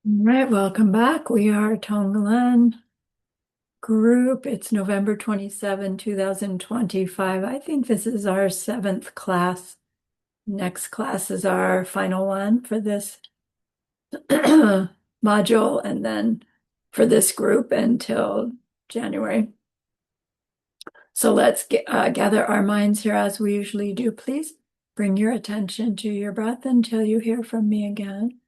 All right, welcome back. We are TongLen group. It's November 27, 2025. I think this is our seventh class. Next class is our final one for this module, and then for this group until January. So let's gather our minds here as we usually do. Please bring your attention to your breath until you hear from me again.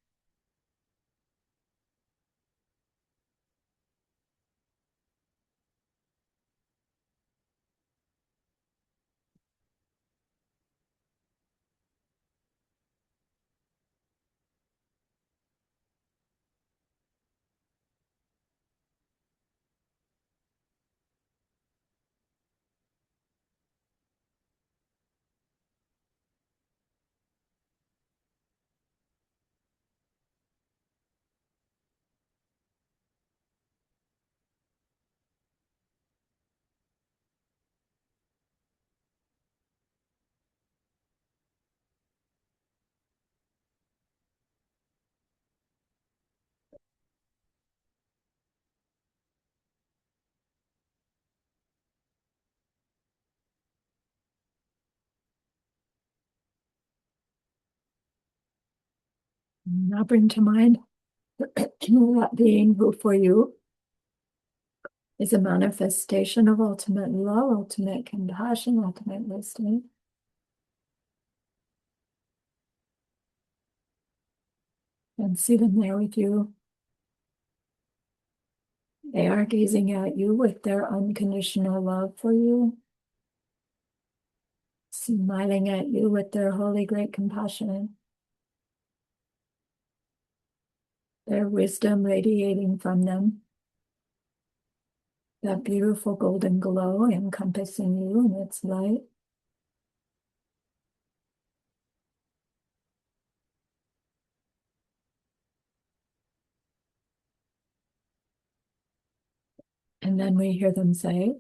Now bring to mind that being who for you is a manifestation of ultimate love, ultimate compassion, ultimate wisdom. And see them there with you. They are gazing at you with their unconditional love for you, smiling at you with their holy great compassion, their wisdom radiating from them, that beautiful golden glow encompassing you in its light. And then we hear them say,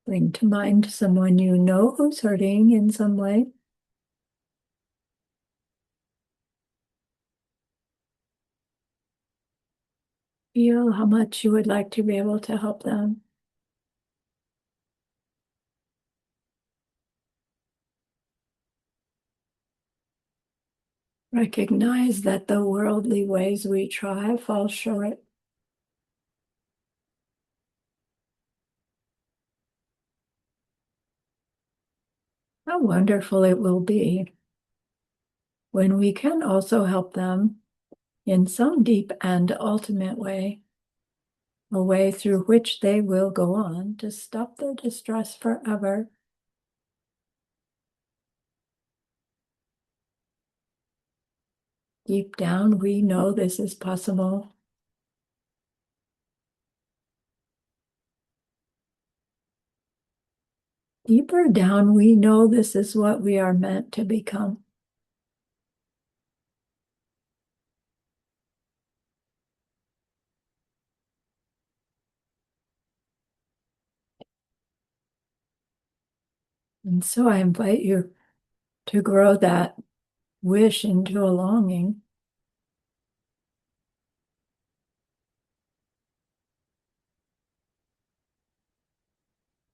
bring to mind someone you know who's hurting in some way. Feel how much you would like to be able to help them. Recognize that the worldly ways we try fall short. How wonderful it will be when we can also help them in some deep and ultimate way, a way through which they will go on to stop their distress forever. Deep down, we know this is possible. Deeper down, we know this is what we are meant to become. And so I invite you to grow that wish into a longing.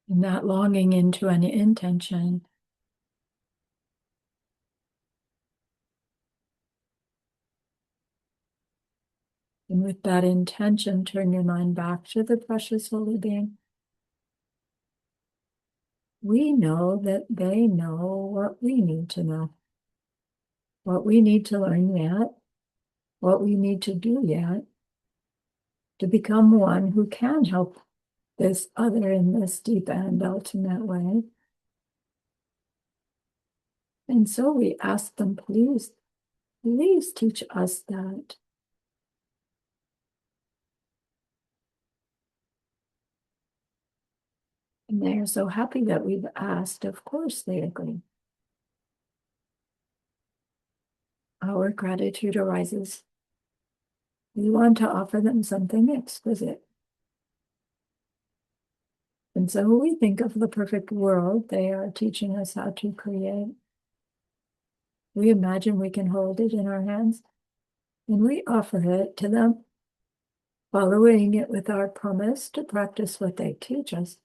And that longing into an intention. And with that intention, turn your mind back to the precious holy being. We know that they know what we need to know, what we need to learn yet, what we need to do yet to become one who can help this other in this deep and ultimate way. And so we ask them, please, please teach us that. And they are so happy that we've asked. Of course, they agree. Our gratitude arises. We want to offer them something exquisite. And so we think of the perfect world they are teaching us how to create. We imagine we can hold it in our hands. and we offer it to them, following it with our promise to practice what they teach us,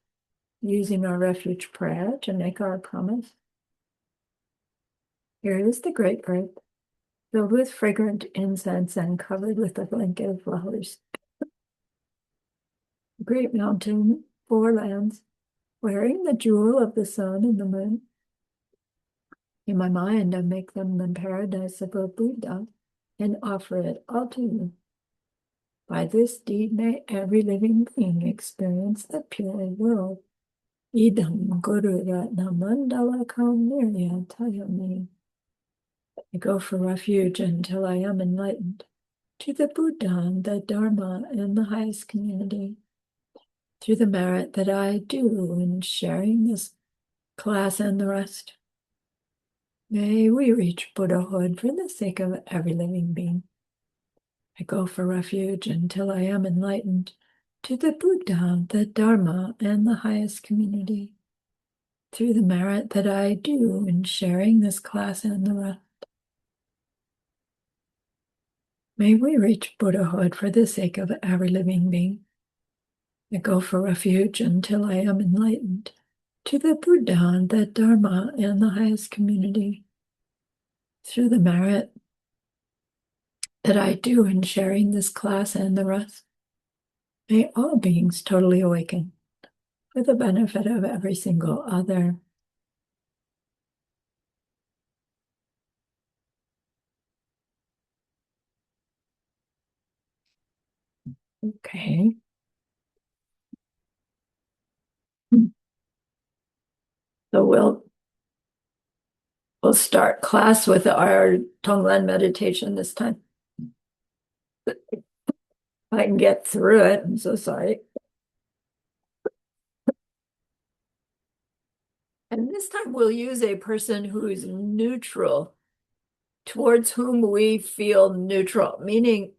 using our refuge prayer to make our promise. Here is the great earth, filled with fragrant incense and covered with a blanket of flowers. The great mountain, four lands, wearing the jewel of the sun and the moon. In my mind, I make them the paradise of a Buddha and offer it all to you. By this deed, may every living being experience the pure world. Idam Guru Ratna Mandala Kaunirya Tayami. I go for refuge until I am enlightened to the Buddha, the Dharma, and the highest community. Through the merit that I do in sharing this class and the rest, may we reach Buddhahood for the sake of every living being. I go for refuge until I am enlightened to the Buddha, the Dharma, and the highest community. Through the merit that I do in sharing this class and the rest, may we reach Buddhahood for the sake of every living being. I go for refuge until I am enlightened to the Buddha, the Dharma, and the highest community. Through the merit that I do in sharing this class and the rest, may all beings totally awaken for the benefit of every single other. Okay. So we'll start class with our TongLen meditation this time. I can get through it. I'm so sorry. And this time we'll use a person who is neutral, towards whom we feel neutral, meaning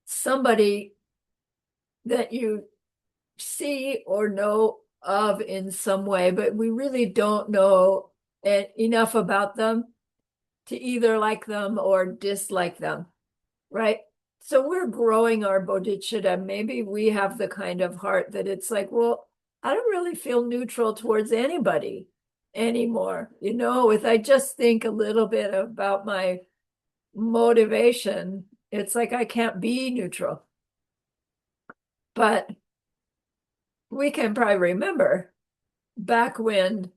somebody that you see or know of in some way, but we really don't know enough about them to either like them or dislike them, right? So we're growing our bodhicitta. Maybe we have the kind of heart that it's like, well, I don't really feel neutral towards anybody anymore. If I just think a little bit about my motivation, it's like I can't be neutral. But we can probably remember back when,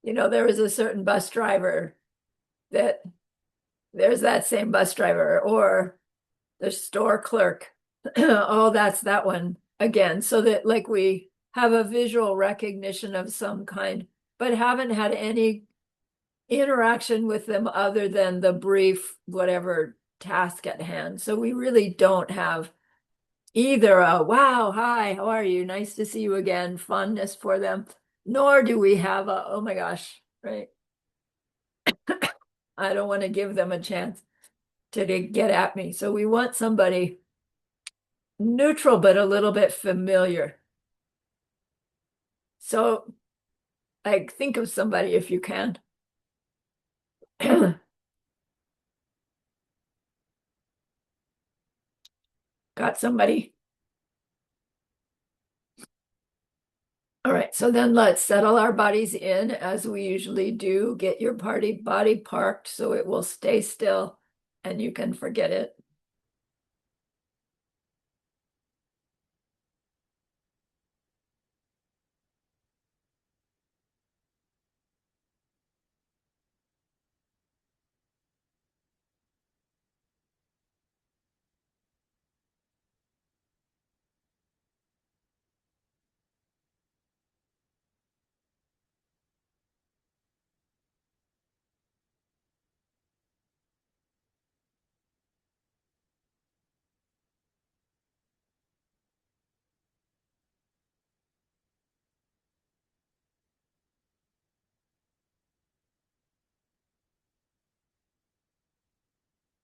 there was a certain bus driver that there's that same bus driver, or the store clerk. Oh, that's that one again. So that like we have a visual recognition of some kind, but haven't had any interaction with them other than the brief, whatever task at hand. So we really don't have either a wow, hi, how are you? Nice to see you again, fondness for them, nor do we have a oh my gosh, right? I don't want to give them a chance to get at me. So we want somebody neutral, but a little bit familiar. So like think of somebody if you can. Got somebody? All right, so then let's settle our bodies in as we usually do. Get your body parked so it will stay still and you can forget it.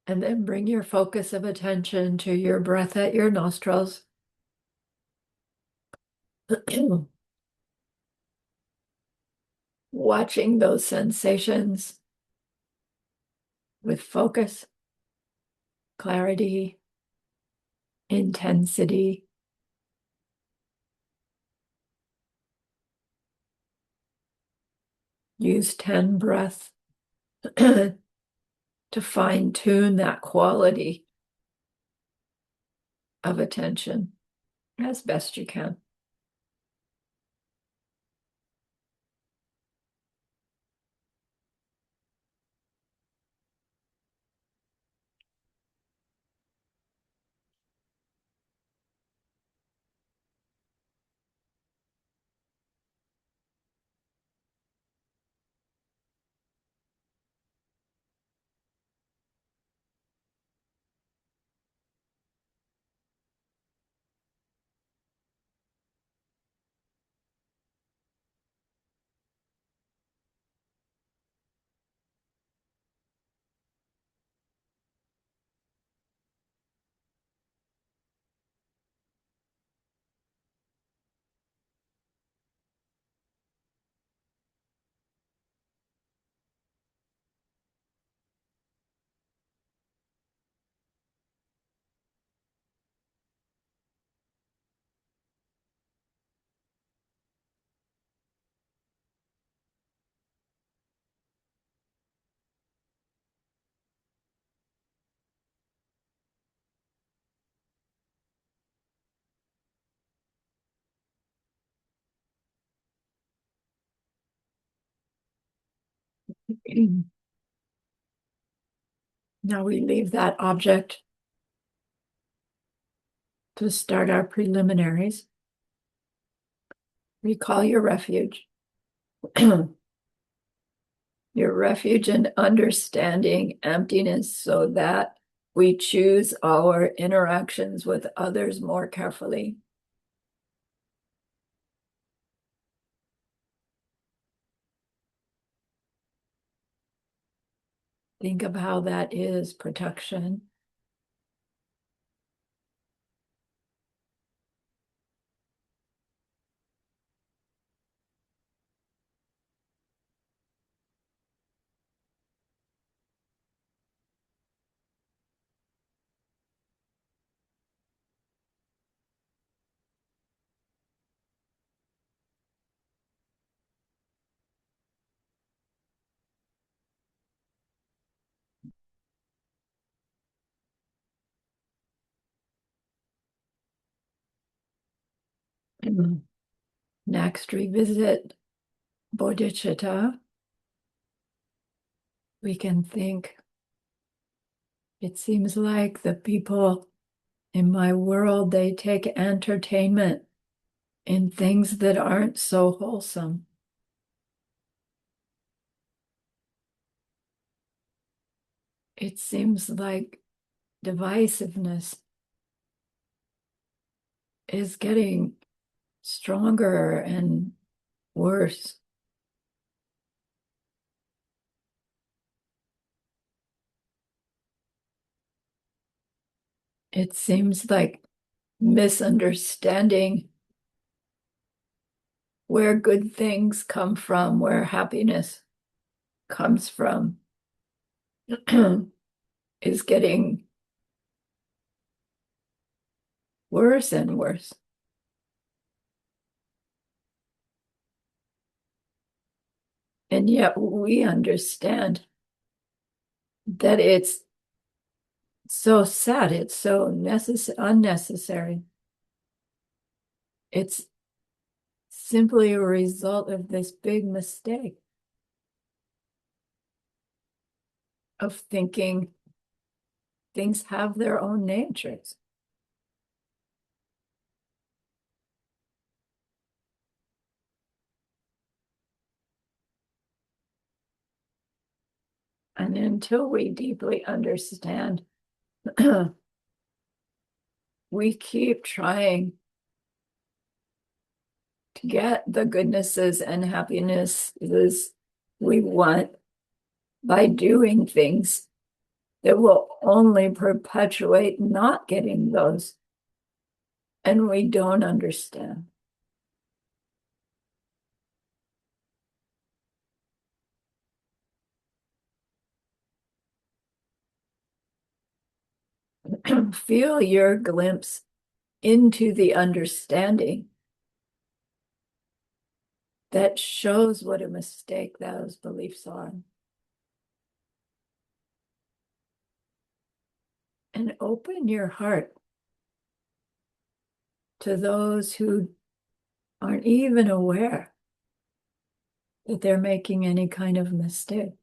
And then bring your focus of attention to your breath at your nostrils. Watching those sensations with focus. clarity, intensity. Use 10 breaths to fine tune that quality of attention as best you can. Now we leave that object to start our preliminaries. Recall your refuge. Your refuge in understanding emptiness so that we choose our interactions with others more carefully. Think of how that is protection. Next, revisit bodhicitta. We can think, it seems like the people in my world, they take entertainment in things that aren't so wholesome. It seems like divisiveness is getting stronger and worse. It seems like misunderstanding where good things come from, where happiness comes from, is getting worse and worse. And yet we understand that it's so sad, it's so unnecessary. It's simply a result of this big mistake of thinking things have their own natures. And until we deeply understand, we keep trying to get the goodnesses and happinesses we want by doing things that will only perpetuate not getting those. And we don't understand. Feel your glimpse into the understanding that shows what a mistake those beliefs are. And open your heart to those who aren't even aware that they're making any kind of mistake.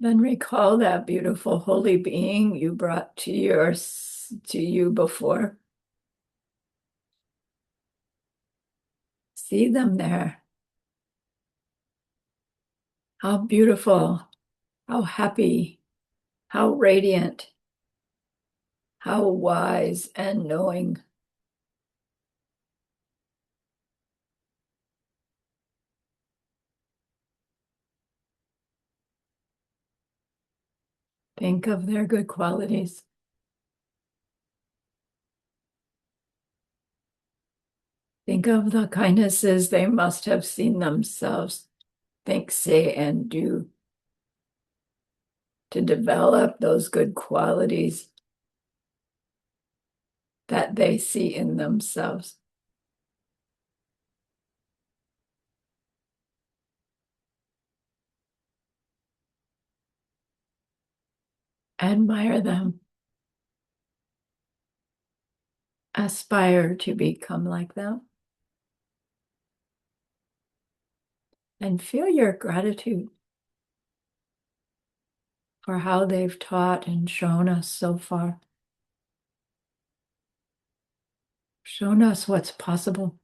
Then recall that beautiful holy being you brought to you before. See them there. How beautiful, how happy, how radiant, how wise and knowing. Think of their good qualities. Think of the kindnesses they must have seen themselves think, say, and do to develop those good qualities that they see in themselves. Admire them. Aspire to become like them. And feel your gratitude for how they've taught and shown us so far. Shown us what's possible.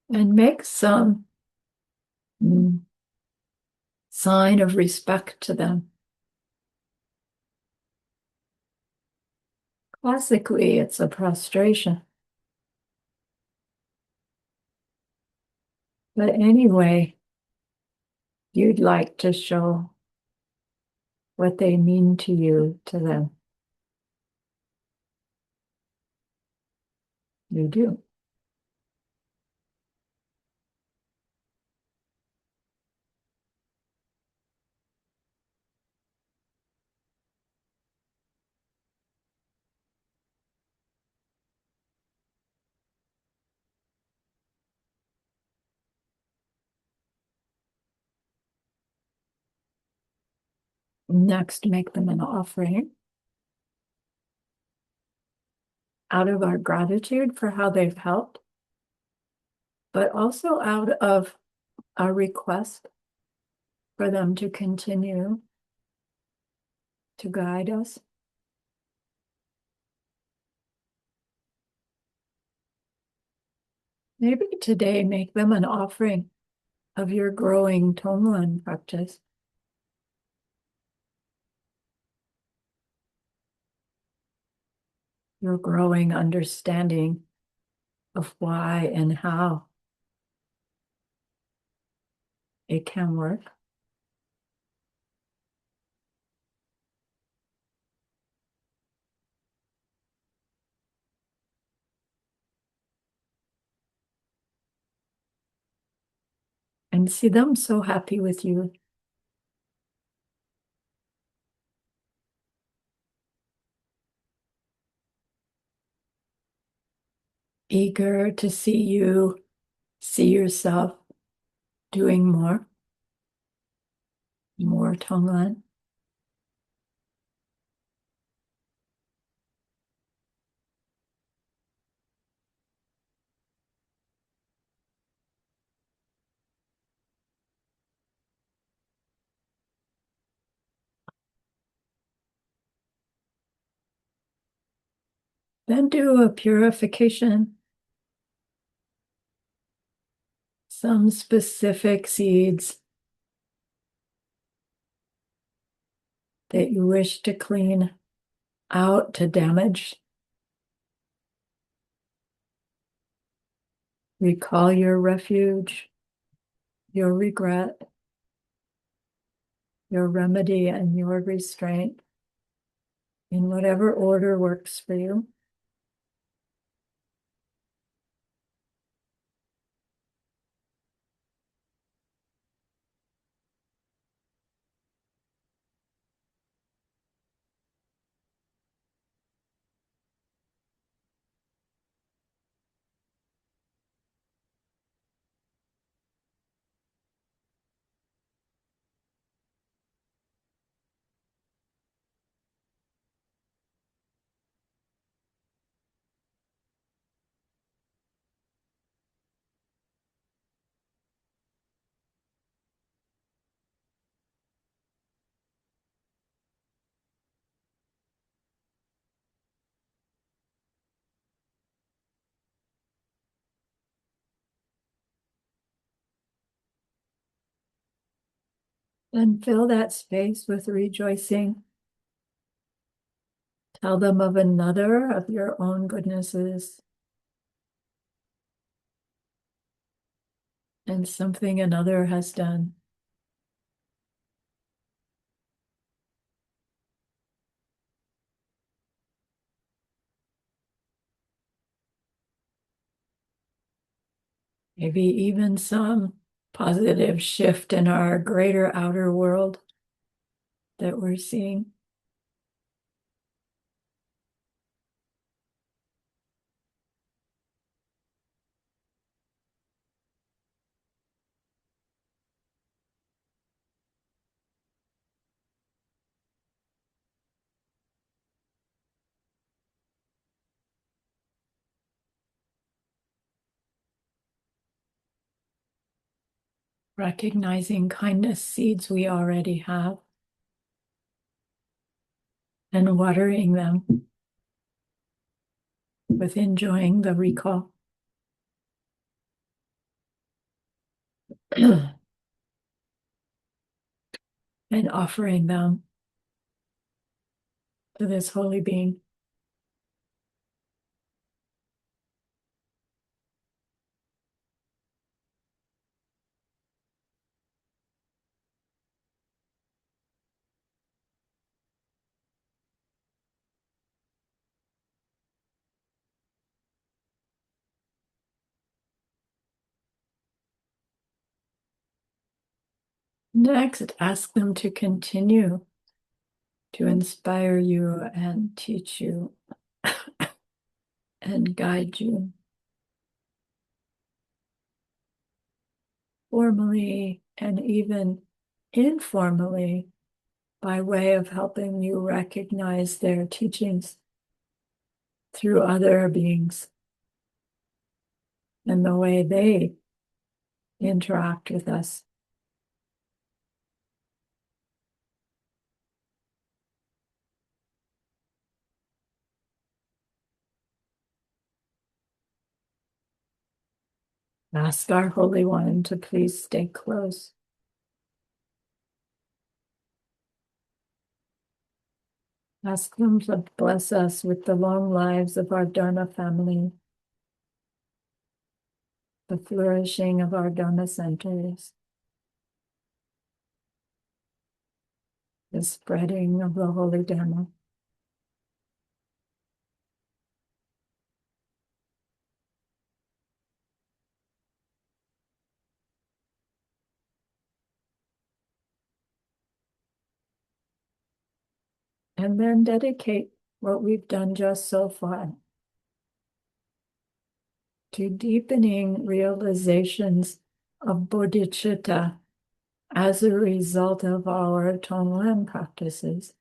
And make some sign of respect to them. Classically, it's a prostration. But anyway, you'd like to show what they mean to you, to them. You do. Next, make them an offering out of our gratitude for how they've helped, but also out of our request for them to continue to guide us. Maybe today make them an offering of your growing TongLen practice. Your growing understanding of why and how it can work. And see them so happy with you. Eager to see you, see yourself doing more TongLen. Then do a purification. Some specific seeds that you wish to clean out to damage. Recall your refuge, your regret, your remedy, and your restraint in whatever order works for you. And fill that space with rejoicing. Tell them of another of your own goodnesses and something another has done. Maybe even some positive shift in our greater outer world that we're seeing. Recognizing kindness seeds we already have and watering them with enjoying the recall. And offering them to this holy being. Next, ask them to continue to inspire you and teach you and guide you formally and even informally by way of helping you recognize their teachings through other beings and the way they interact with us. Ask our Holy One to please stay close. Ask them to bless us with the long lives of our Dharma family, the flourishing of our Dharma centers, the spreading of the Holy Dharma. And then dedicate what we've done just so far to deepening realizations of bodhicitta as a result of our TongLen practices.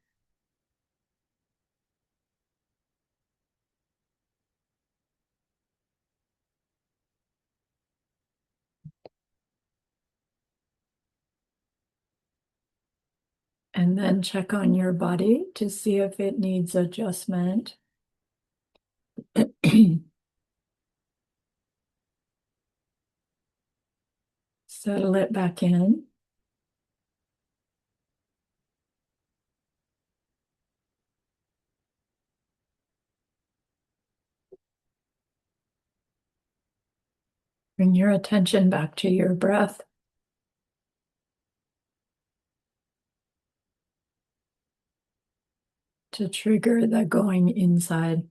And then check on your body to see if it needs adjustment. Settle it back in. Bring your attention back to your breath. To trigger the going inside.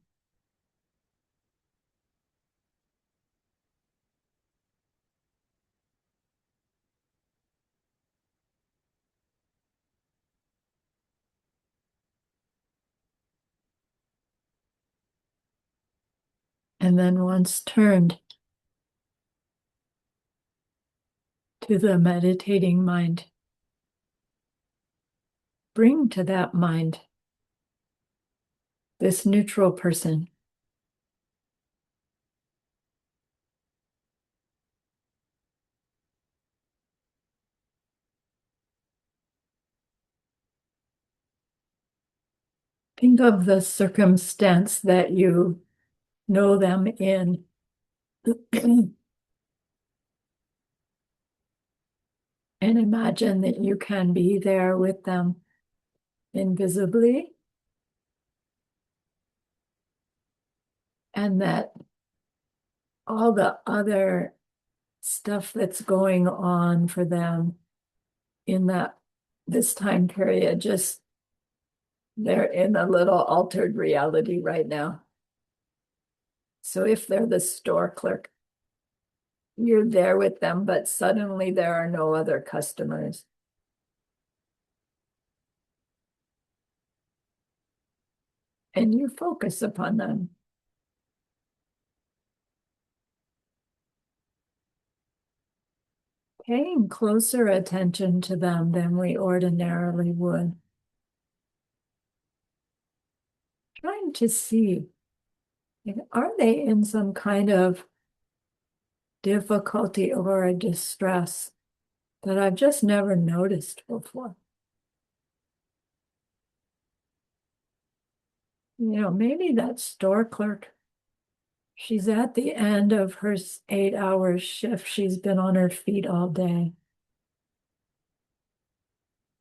And then once turned to the meditating mind, bring to that mind this neutral person. Think of the circumstance that you know them in. And imagine that you can be there with them invisibly, and that all the other stuff that's going on for them in this time period, just they're in a little altered reality right now. So if they're the store clerk, you're there with them, but suddenly there are no other customers. And you focus upon them. Paying closer attention to them than we ordinarily would. Trying to see, are they in some kind of difficulty or a distress that I've just never noticed before? Maybe that store clerk, she's at the end of her 8-hour shift. She's been on her feet all day.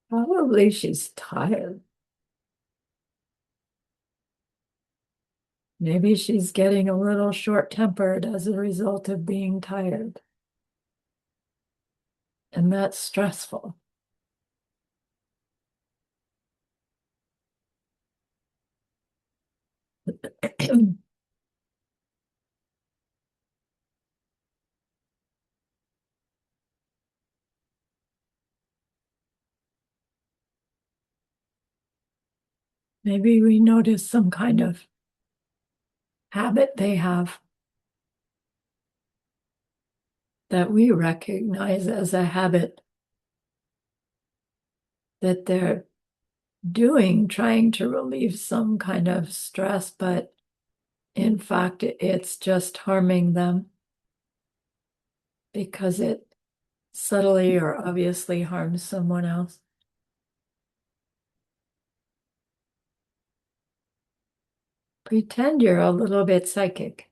Probably she's tired. Maybe she's getting a little short-tempered as a result of being tired. And that's stressful. Maybe we notice some kind of habit they have that we recognize as a habit that they're doing, trying to relieve some kind of stress, but in fact, it's just harming them because it subtly or obviously harms someone else. Pretend you're a little bit psychic.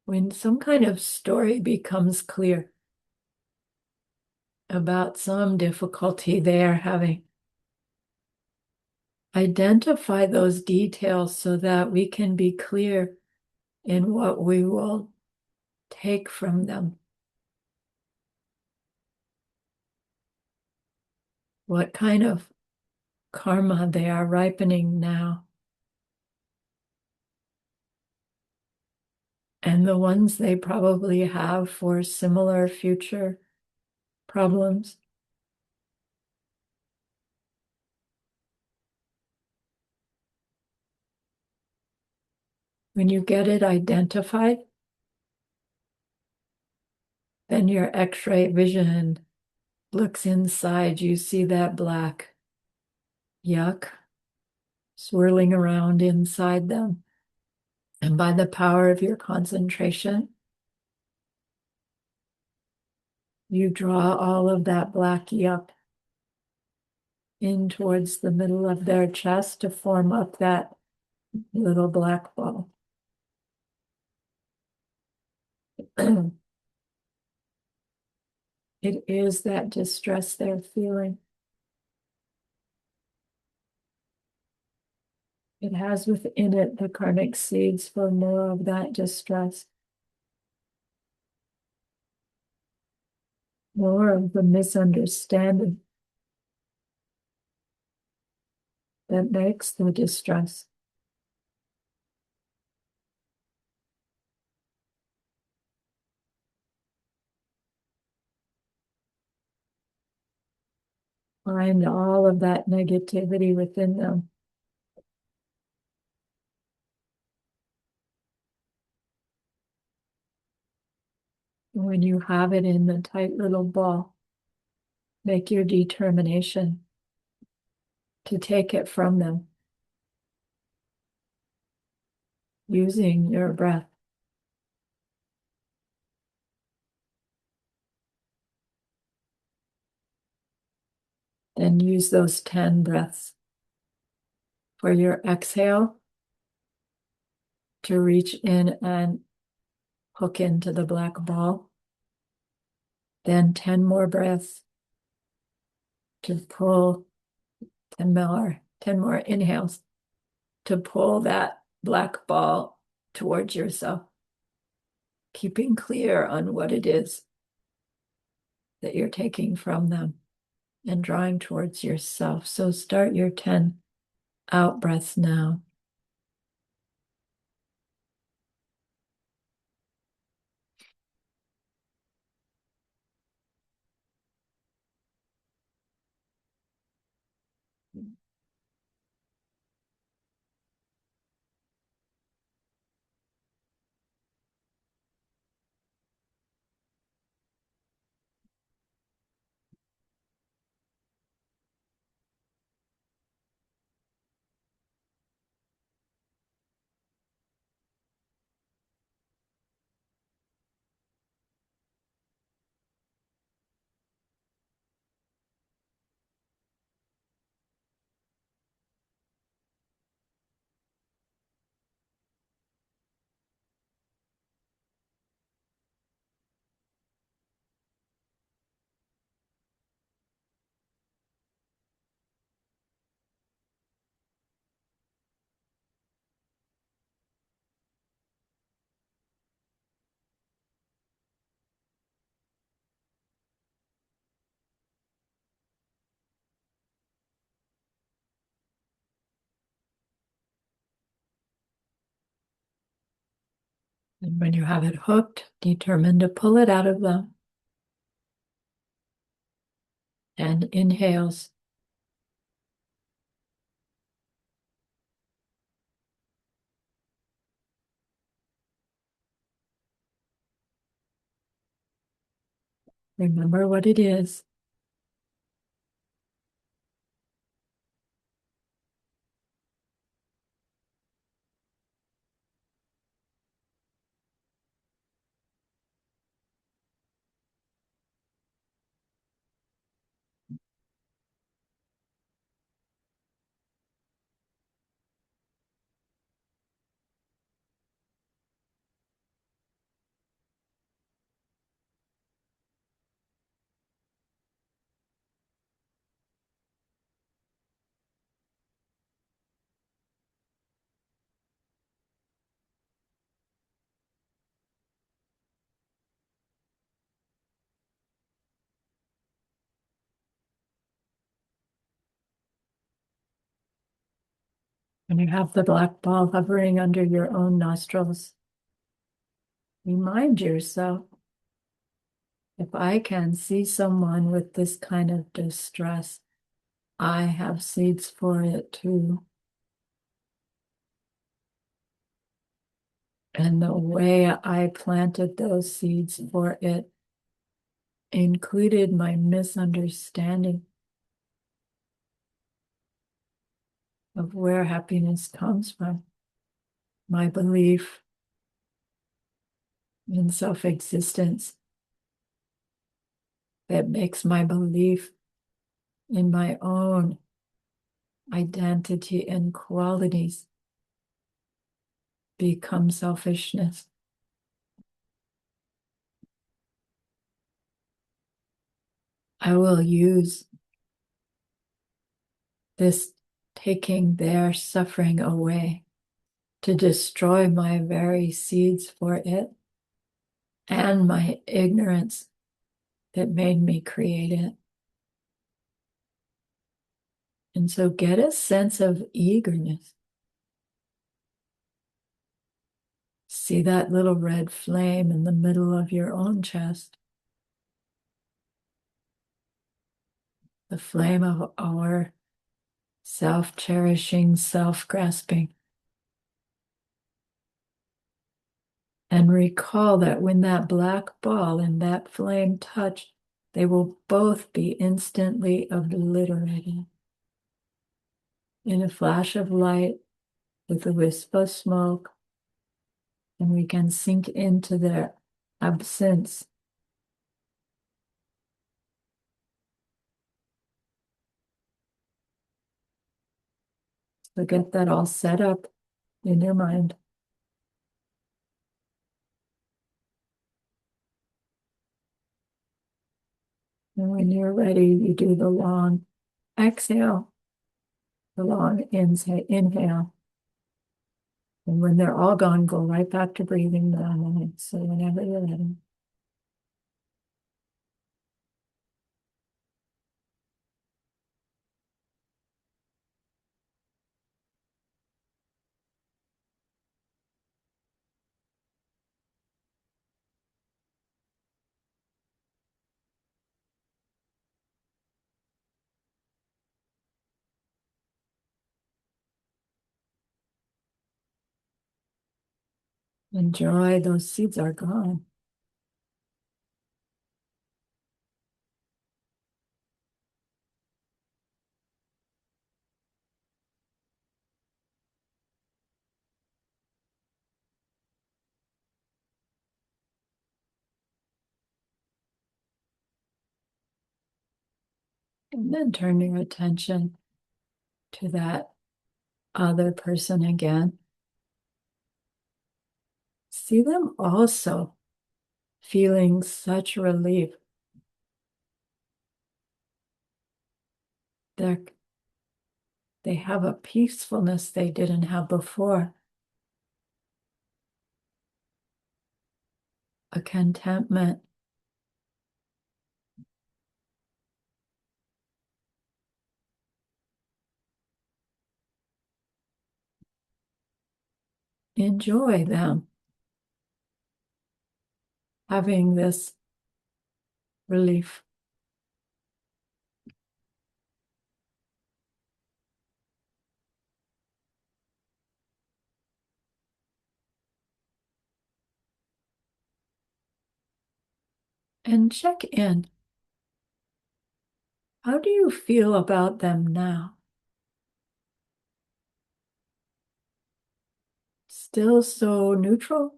When some kind of story becomes clear about some difficulty they are having, identify those details so that we can be clear in what we will take from them. What kind of karma they are ripening now. And the ones they probably have for similar future problems. When you get it identified, then your X-ray vision looks inside. You see that black yuck swirling around inside them. And by the power of your concentration, you draw all of that black yuck in towards the middle of their chest to form up that little black ball. It is that distress they're feeling. It has within it the karmic seeds for more of that distress, more of the misunderstanding that makes the distress. Find all of that negativity within them. When you have it in the tight little ball, make your determination to take it from them using your breath. Then use those 10 breaths for your exhale to reach in and hook into the black ball. Then 10 more breaths to pull, 10 more inhales to pull that black ball towards yourself, keeping clear on what it is that you're taking from them and drawing towards yourself. So start your 10 out breaths now. And when you have it hooked, determine to pull it out of them. And inhales. Remember what it is. When you have the black ball hovering under your own nostrils, remind yourself, if I can see someone with this kind of distress, I have seeds for it too. And the way I planted those seeds for it included my misunderstanding of where happiness comes from, my belief in self-existence that makes my belief in my own identity and qualities become selfishness. I will use this taking their suffering away to destroy my very seeds for it and my ignorance that made me create it. And so get a sense of eagerness. See that little red flame in the middle of your own chest. The flame of our self-cherishing, self-grasping. And recall that when that black ball and that flame touch, they will both be instantly obliterated. In a flash of light, with a wisp of smoke, and we can sink into their absence. So get that all set up in your mind. And when you're ready, you do the long exhale, the long inhale. And when they're all gone, go right back to breathing normally. So whenever you're ready. Enjoy, those seeds are gone. And then turn your attention to that other person again. See them also feeling such relief. They have a peacefulness they didn't have before, a contentment. Enjoy them having this relief. And check in. How do you feel about them now? Still so neutral?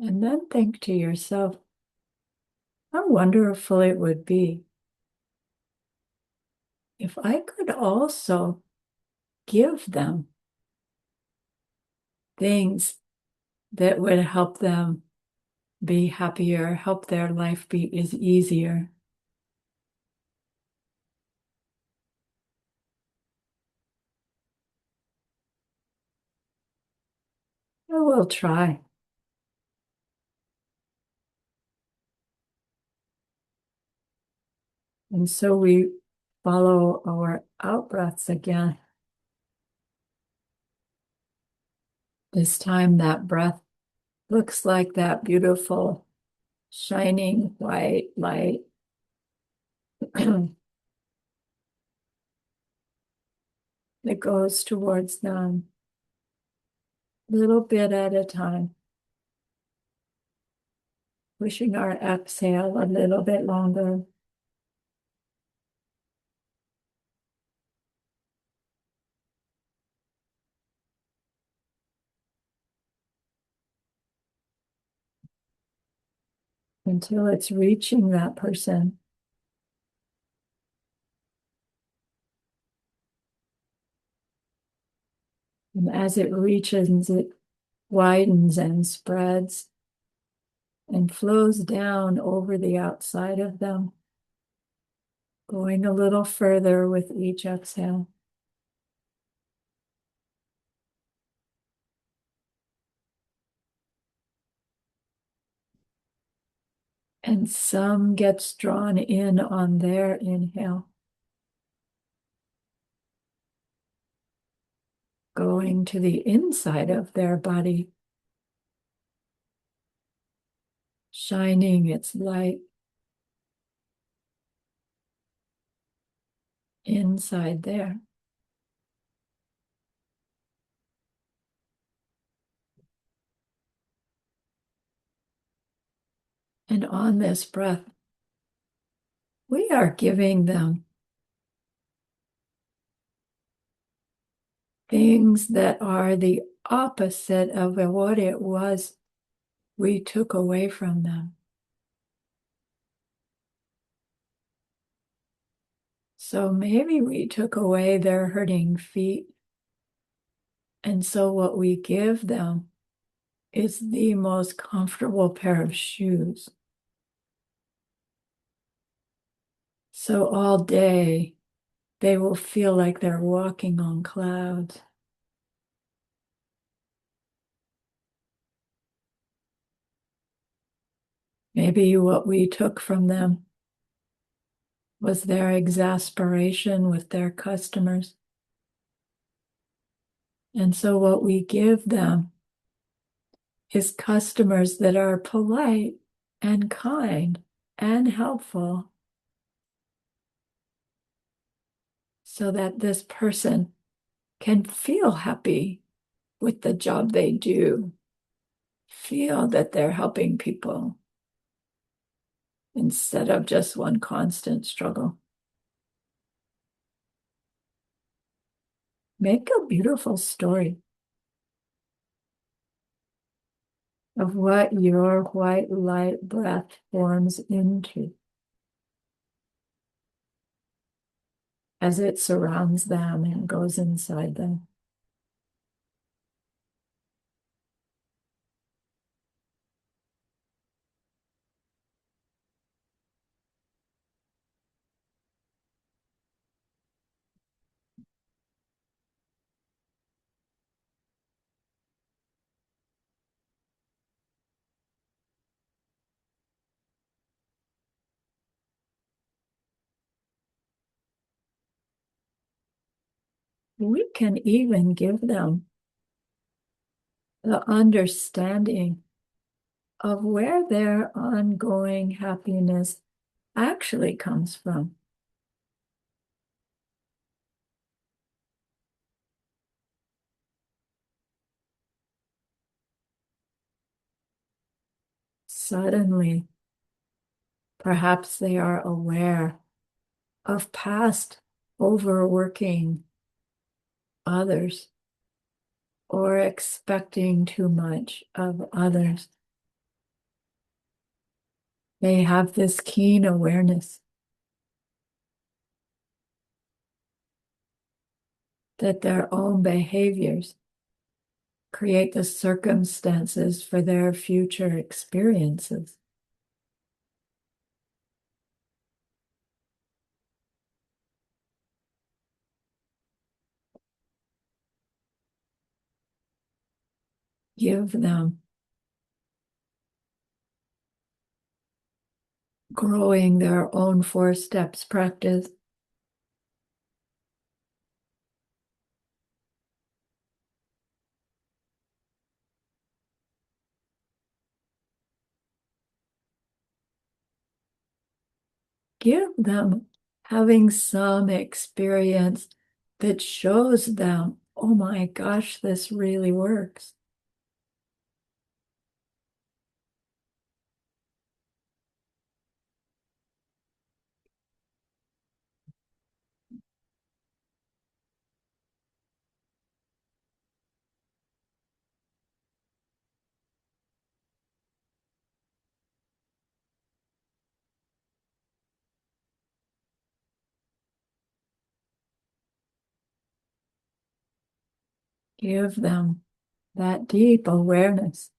And then think to yourself, how wonderful it would be if I could also give them things that would help them be happier, help their life be is easier. I will try. And so we follow our out breaths again. This time that breath looks like that beautiful shining white light. That goes towards them, little bit at a time, pushing our exhale a little bit longer. until it's reaching that person. And as it reaches, it widens and spreads and flows down over the outside of them, going a little further with each exhale. And some gets drawn in on their inhale, going to the inside of their body, shining its light inside there. And on this breath, we are giving them things that are the opposite of what it was we took away from them. So maybe we took away their hurting feet. And so what we give them is the most comfortable pair of shoes. So all day, they will feel like they're walking on clouds. Maybe what we took from them was their exasperation with their customers. And so what we give them is customers that are polite and kind and helpful, so that this person can feel happy with the job they do, feel that they're helping people instead of just one constant struggle. Make a beautiful story of what your white light breath forms into as it surrounds them and goes inside them. We can even give them the understanding of where their ongoing happiness actually comes from. Suddenly, perhaps they are aware of past overworking others or expecting too much of others. They have this keen awareness that their own behaviors create the circumstances for their future experiences. Give them growing their own 4 steps practice. Give them having some experience that shows them, oh my gosh, this really works. Give them that deep awareness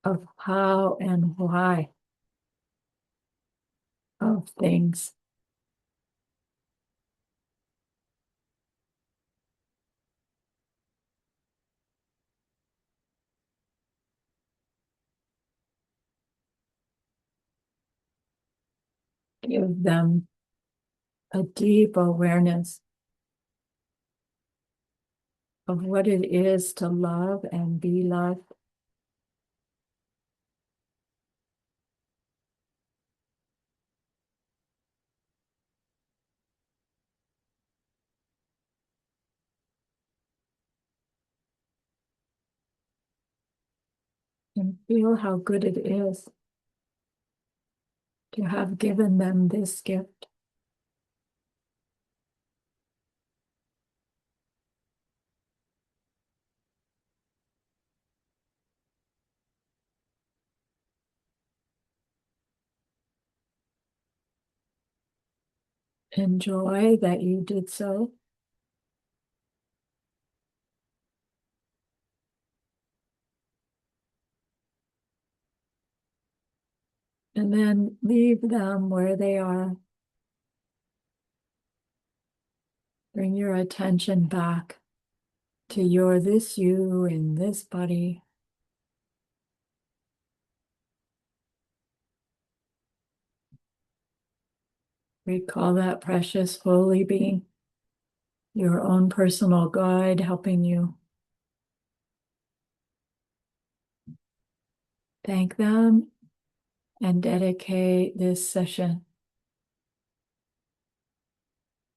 of how and why of things. Give them a deep awareness of what it is to love and be loved. And feel how good it is to have given them this gift. Enjoy that you did so. And then leave them where they are. Bring your attention back to this you in this body. Recall that precious holy being, your own personal guide helping you. Thank them and dedicate this session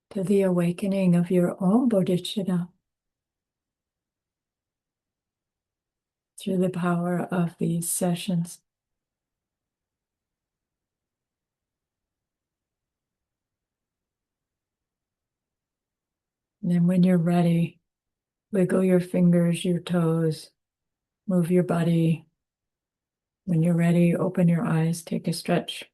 to the awakening of your own bodhicitta through the power of these sessions. And then when you're ready, wiggle your fingers, your toes, move your body. When you're ready, open your eyes, take a stretch.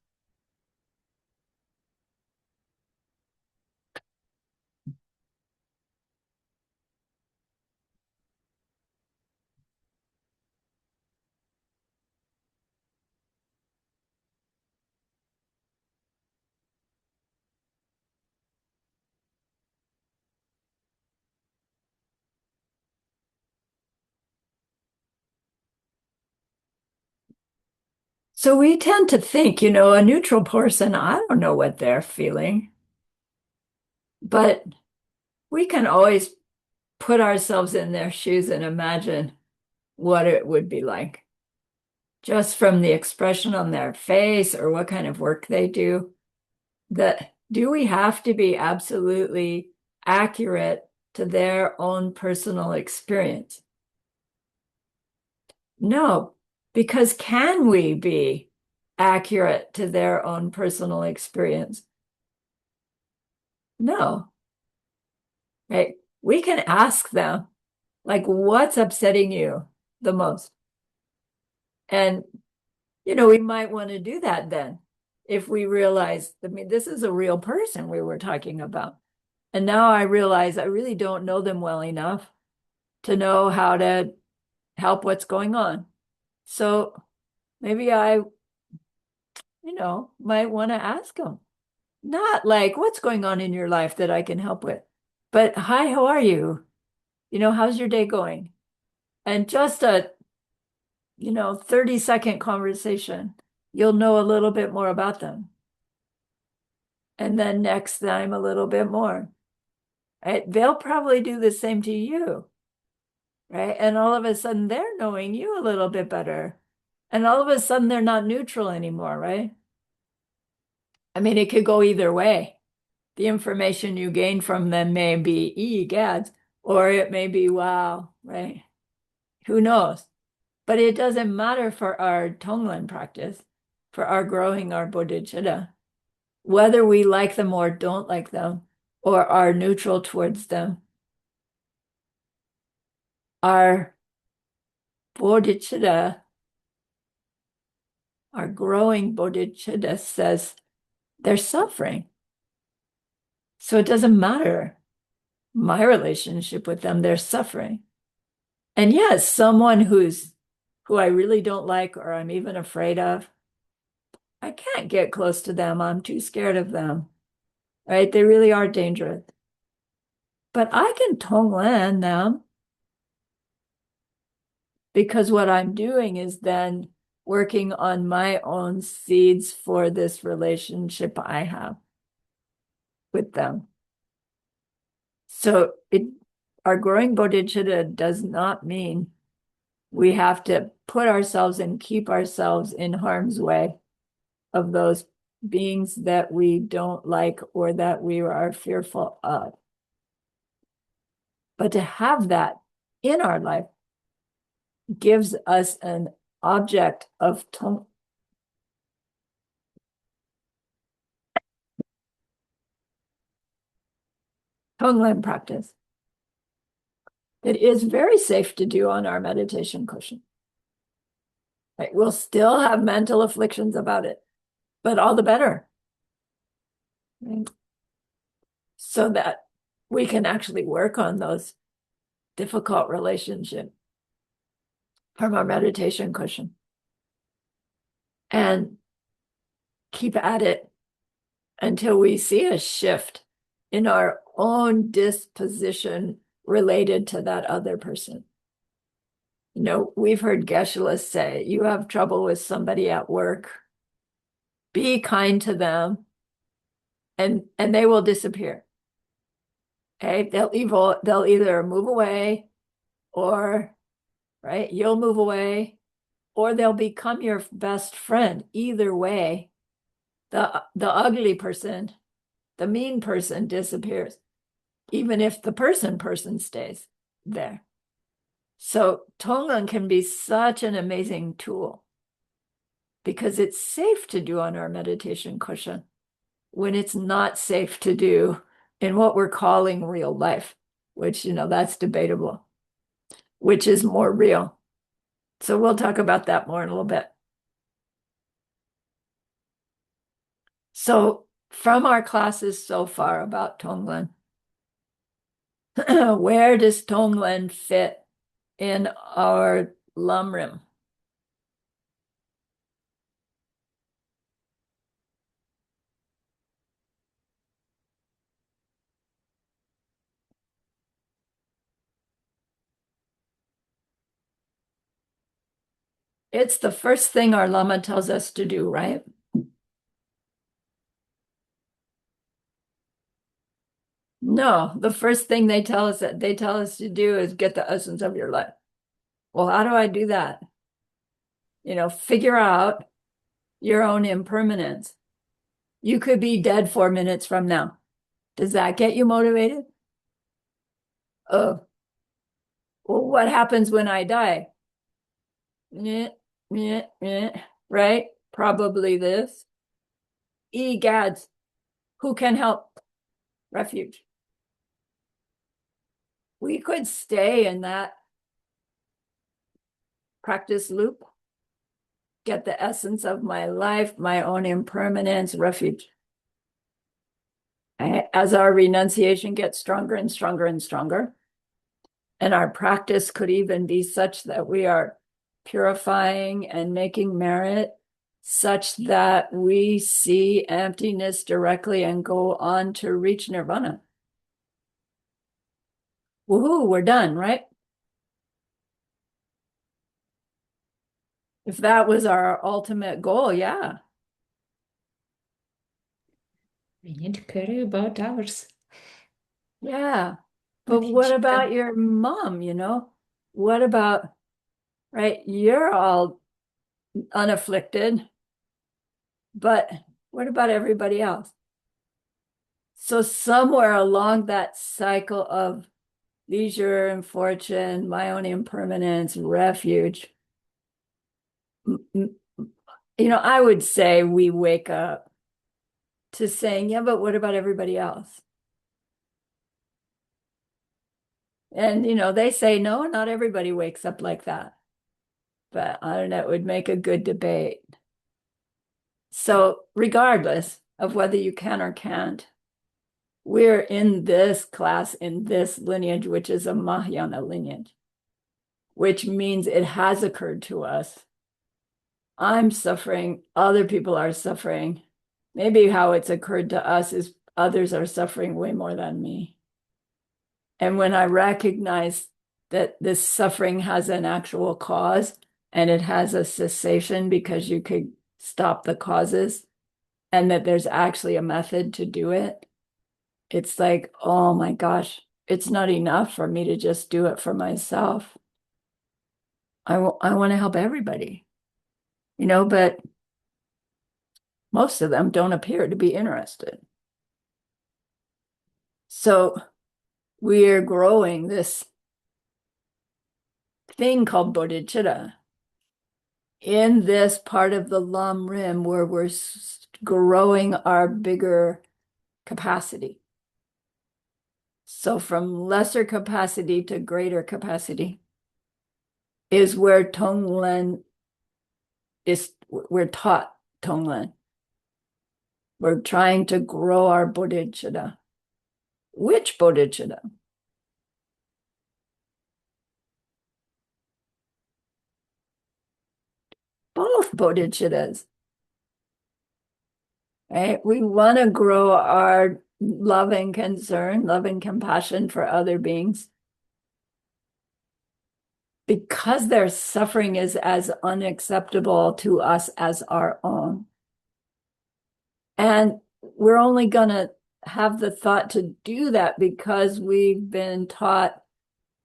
So we tend to think, a neutral person, I don't know what they're feeling, but we can always put ourselves in their shoes and imagine what it would be like just from the expression on their face or what kind of work they do. That do we have to be absolutely accurate to their own personal experience? No, because can we be accurate to their own personal experience? No, right? We can ask them, like, what's upsetting you the most? And, we might want to do that then if we realize, this is a real person we were talking about. And now I realize I really don't know them well enough to know how to help what's going on. So maybe I, might want to ask them, not like, what's going on in your life that I can help with, but hi, how are you? How's your day going? And just a, 30-second conversation, you'll know a little bit more about them. And then next time, a little bit more. Right? They'll probably do the same to you. Right? And all of a sudden, they're knowing you a little bit better. And all of a sudden, they're not neutral anymore, right? It could go either way. The information you gain from them may be, gads, or it may be, wow, right? Who knows? But it doesn't matter for our TongLen practice, for our growing our bodhicitta, whether we like them or don't like them, or are neutral towards them. Our bodhicitta, our growing bodhicitta says they're suffering. So it doesn't matter my relationship with them, they're suffering. And yes, someone who I really don't like or I'm even afraid of, I can't get close to them. I'm too scared of them. Right? They really are dangerous. But I can TongLen them because what I'm doing is then working on my own seeds for this relationship I have with them. So our growing bodhicitta does not mean we have to put ourselves and keep ourselves in harm's way of those beings that we don't like or that we are fearful of. But to have that in our life gives us an object of TongLen practice. It is very safe to do on our meditation cushion. Right? We'll still have mental afflictions about it, but all the better. Right? So that we can actually work on those difficult relationships from our meditation cushion and keep at it until we see a shift in our own disposition related to that other person. You know, we've heard Geshe-la say, you have trouble with somebody at work, be kind to them, and they will disappear. Okay, they'll either move away or, right, you'll move away, or they'll become your best friend. Either way, the ugly person, the mean person disappears, even if the person stays there. So TongLen can be such an amazing tool because it's safe to do on our meditation cushion when it's not safe to do in what we're calling real life, which, you know, that's debatable, which is more real. So we'll talk about that more in a little bit. So from our classes so far about TongLen, where does TongLen fit in our Lamrim? It's the first thing our Lama tells us to do, right? No, the first thing they tell us to do is get the essence of your life. Well, how do I do that? You know, figure out your own impermanence. You could be dead 4 minutes from now. Does that get you motivated? Oh, well, what happens when I die? Meh, meh, meh, right? Probably this. Egads, who can help? Refuge. We could stay in that practice loop, get the essence of my life, my own impermanence, refuge. As our renunciation gets stronger and stronger and stronger, and our practice could even be such that we are purifying and making merit such that we see emptiness directly and go on to reach nirvana. Woohoo, we're done, right? If that was our ultimate goal, yeah. We need to care about ours. Yeah. But Nothing what should about your mom, you know? What about, right? You're all unafflicted, but what about everybody else? So somewhere along that cycle of leisure and fortune, my own impermanence, refuge, you know, I would say we wake up to saying, yeah, but what about everybody else? And, you know, they say, no, not everybody wakes up like that. But I don't know, it would make a good debate. So, regardless of whether you can or can't, we're in this class, in this lineage, which is a Mahayana lineage, which means it has occurred to us. I'm suffering, other people are suffering. Maybe how it's occurred to us is others are suffering way more than me. And when I recognize that this suffering has an actual cause and it has a cessation because you could stop the causes, and that there's actually a method to do it, it's like, oh my gosh, it's not enough for me to just do it for myself. I want to help everybody, but most of them don't appear to be interested. So we're growing this thing called bodhicitta in this part of the Lam Rim where we're growing our bigger capacity. So from lesser capacity to greater capacity is where TongLen is, we're taught TongLen. We're trying to grow our bodhicitta. Which bodhicitta? Both bodhicittas, right? We want to grow our love and concern, love and compassion for other beings because their suffering is as unacceptable to us as our own. And we're only going to have the thought to do that because we've been taught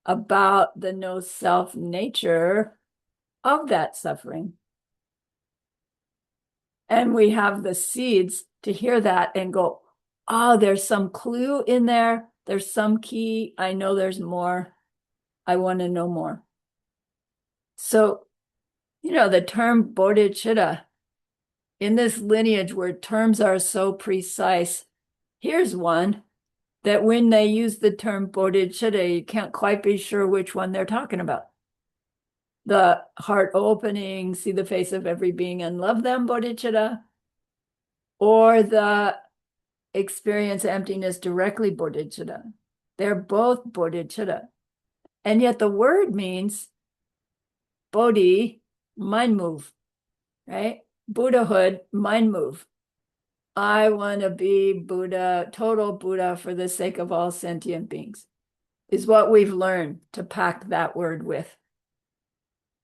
about the no self nature of that suffering. And we have the seeds to hear that and go, oh, there's some clue in there. There's some key. I know there's more. I want to know more. So, the term bodhicitta in this lineage where terms are so precise, here's one that when they use the term bodhicitta, you can't quite be sure which one they're talking about. The heart opening, see the face of every being and love them, bodhicitta, or the experience emptiness directly, bodhicitta. They're both bodhicitta. And yet the word means bodhi, mind move, right? Buddhahood, mind move. I want to be Buddha, total Buddha for the sake of all sentient beings, is what we've learned to pack that word with.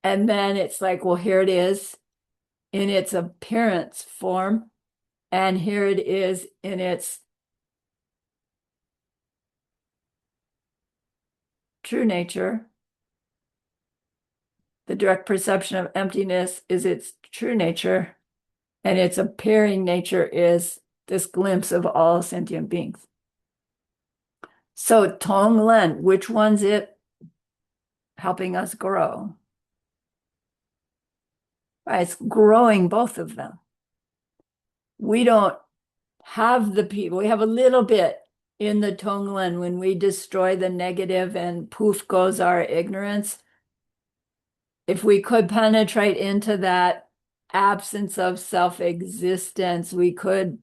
And then it's like, well, here it is in its appearance form, and here it is in its true nature. The direct perception of emptiness is its true nature, and its appearing nature is this glimpse of all sentient beings. So TongLen, which one's it helping us grow? Right, it's growing both of them. We don't have the people, we have a little bit in the TongLen when we destroy the negative and poof goes our ignorance. If we could penetrate into that absence of self-existence, we could,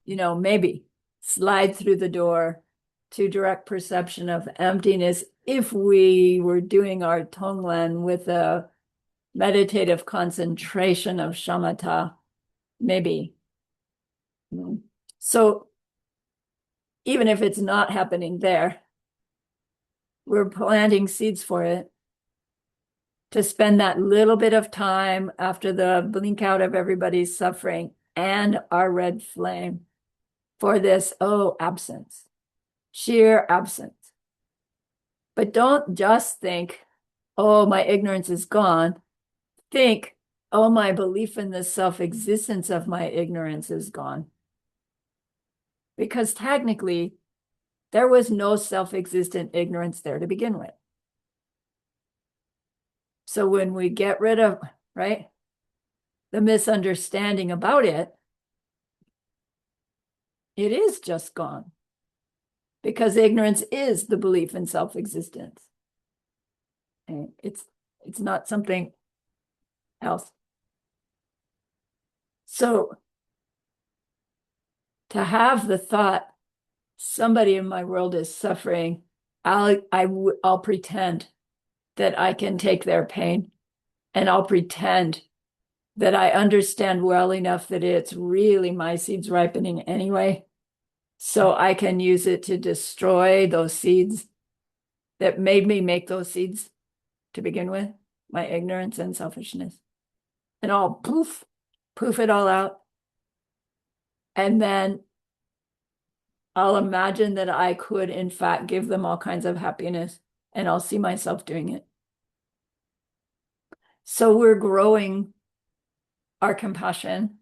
maybe slide through the door to direct perception of emptiness if we were doing our TongLen with a meditative concentration of shamatha, maybe. So even if it's not happening there, we're planting seeds for it to spend that little bit of time after the blink out of everybody's suffering and our red flame for this, absence, sheer absence. But don't just think, oh, my ignorance is gone. Think, oh, my belief in the self-existence of my ignorance is gone. Because technically, there was no self-existent ignorance there to begin with. So when we get rid of, right, the misunderstanding about it, it is just gone. Because ignorance is the belief in self-existence. And it's not something else. So to have the thought, somebody in my world is suffering, I'll pretend that I can take their pain, and I'll pretend that I understand well enough that it's really my seeds ripening anyway. So I can use it to destroy those seeds that made me make those seeds to begin with, my ignorance and selfishness. And I'll poof it all out. And then I'll imagine that I could, in fact, give them all kinds of happiness, and I'll see myself doing it. So we're growing our compassion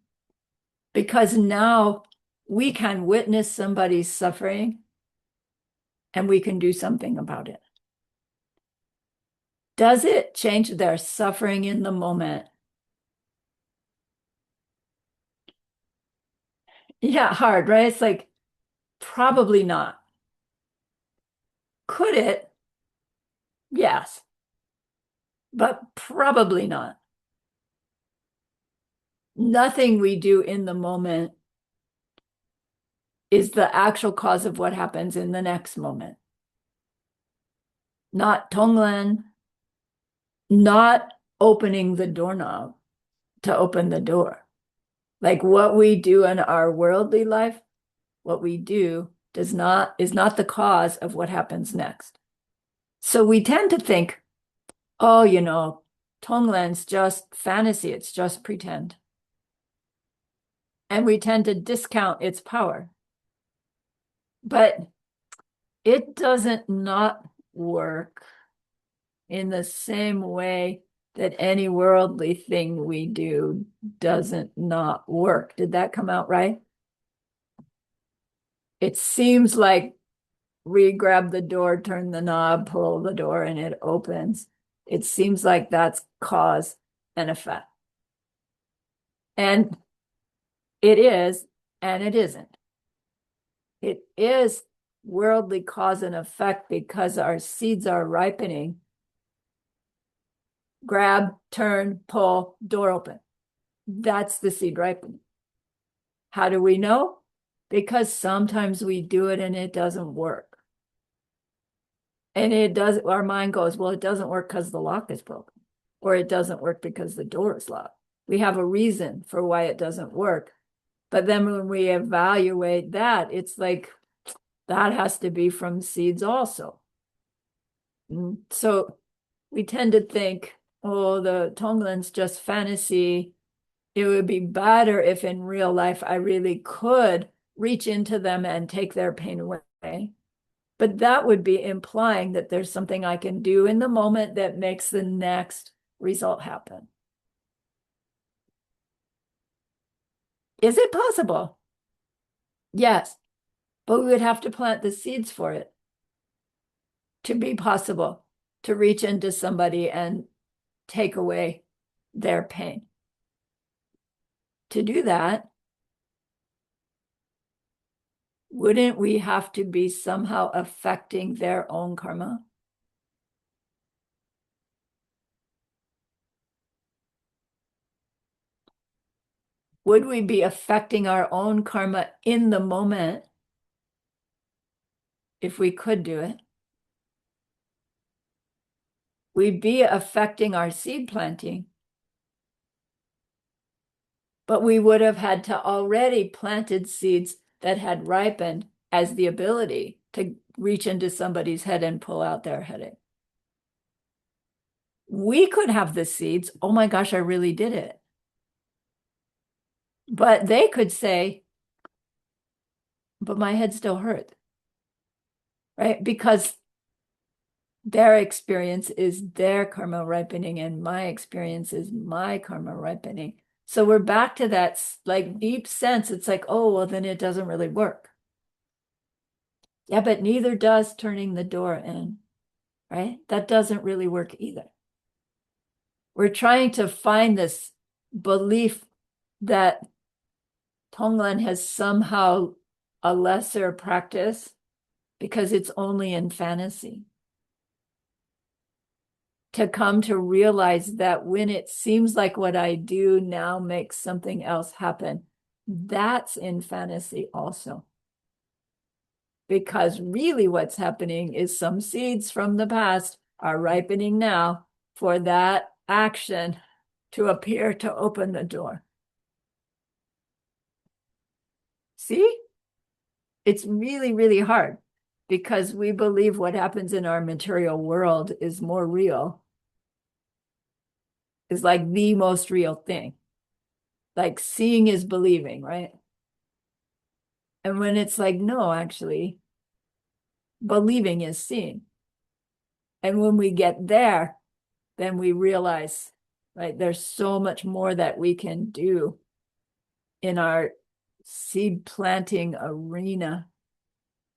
because now we can witness somebody's suffering and we can do something about it. Does it change their suffering in the moment? Yeah, hard, right? It's like, probably not. Could it? Yes, but probably not. Nothing we do in the moment is the actual cause of what happens in the next moment. Not TongLen, not opening the doorknob to open the door. Like what we do in our worldly life, what we do is not the cause of what happens next. So we tend to think, oh, TongLen's just fantasy, it's just pretend. And we tend to discount its power. But it doesn't not work in the same way that any worldly thing we do doesn't not work. Did that come out right? It seems like we grab the door, turn the knob, pull the door, and it opens. It seems like that's cause and effect. And it is, and it isn't. It is worldly cause and effect because our seeds are ripening. Grab, turn, pull, door open. That's the seed ripening. How do we know? Because sometimes we do it and it doesn't work. And our mind goes, well, it doesn't work because the lock is broken, or it doesn't work because the door is locked. We have a reason for why it doesn't work. But then when we evaluate that, it's like, that has to be from seeds also. So we tend to think, oh, the TongLen's just fantasy. It would be better if in real life I really could reach into them and take their pain away. But that would be implying that there's something I can do in the moment that makes the next result happen. Is it possible? Yes, but we would have to plant the seeds for it to be possible, to reach into somebody and take away their pain. To do that, wouldn't we have to be somehow affecting their own karma? Would we be affecting our own karma in the moment if we could do it? We'd be affecting our seed planting, but we would have had to already planted seeds that had ripened as the ability to reach into somebody's head and pull out their headache. We could have the seeds, oh my gosh, I really did it. But they could say, but my head still hurts, right? Because their experience is their karma ripening and my experience is my karma ripening. So we're back to that like deep sense. It's like, oh, well, then it doesn't really work. Yeah, but neither does turning the door in, right? That doesn't really work either. We're trying to find this belief that TongLen has somehow a lesser practice because it's only in fantasy. To come to realize that when it seems like what I do now makes something else happen, that's in fantasy also. because really what's happening is some seeds from the past are ripening now for that action to appear to open the door. See? It's really, really hard because we believe what happens in our material world is more real, is like the most real thing. Like seeing is believing, right? And when it's like, no, actually, believing is seeing. And when we get there, then we realize, right, there's so much more that we can do in our seed planting arena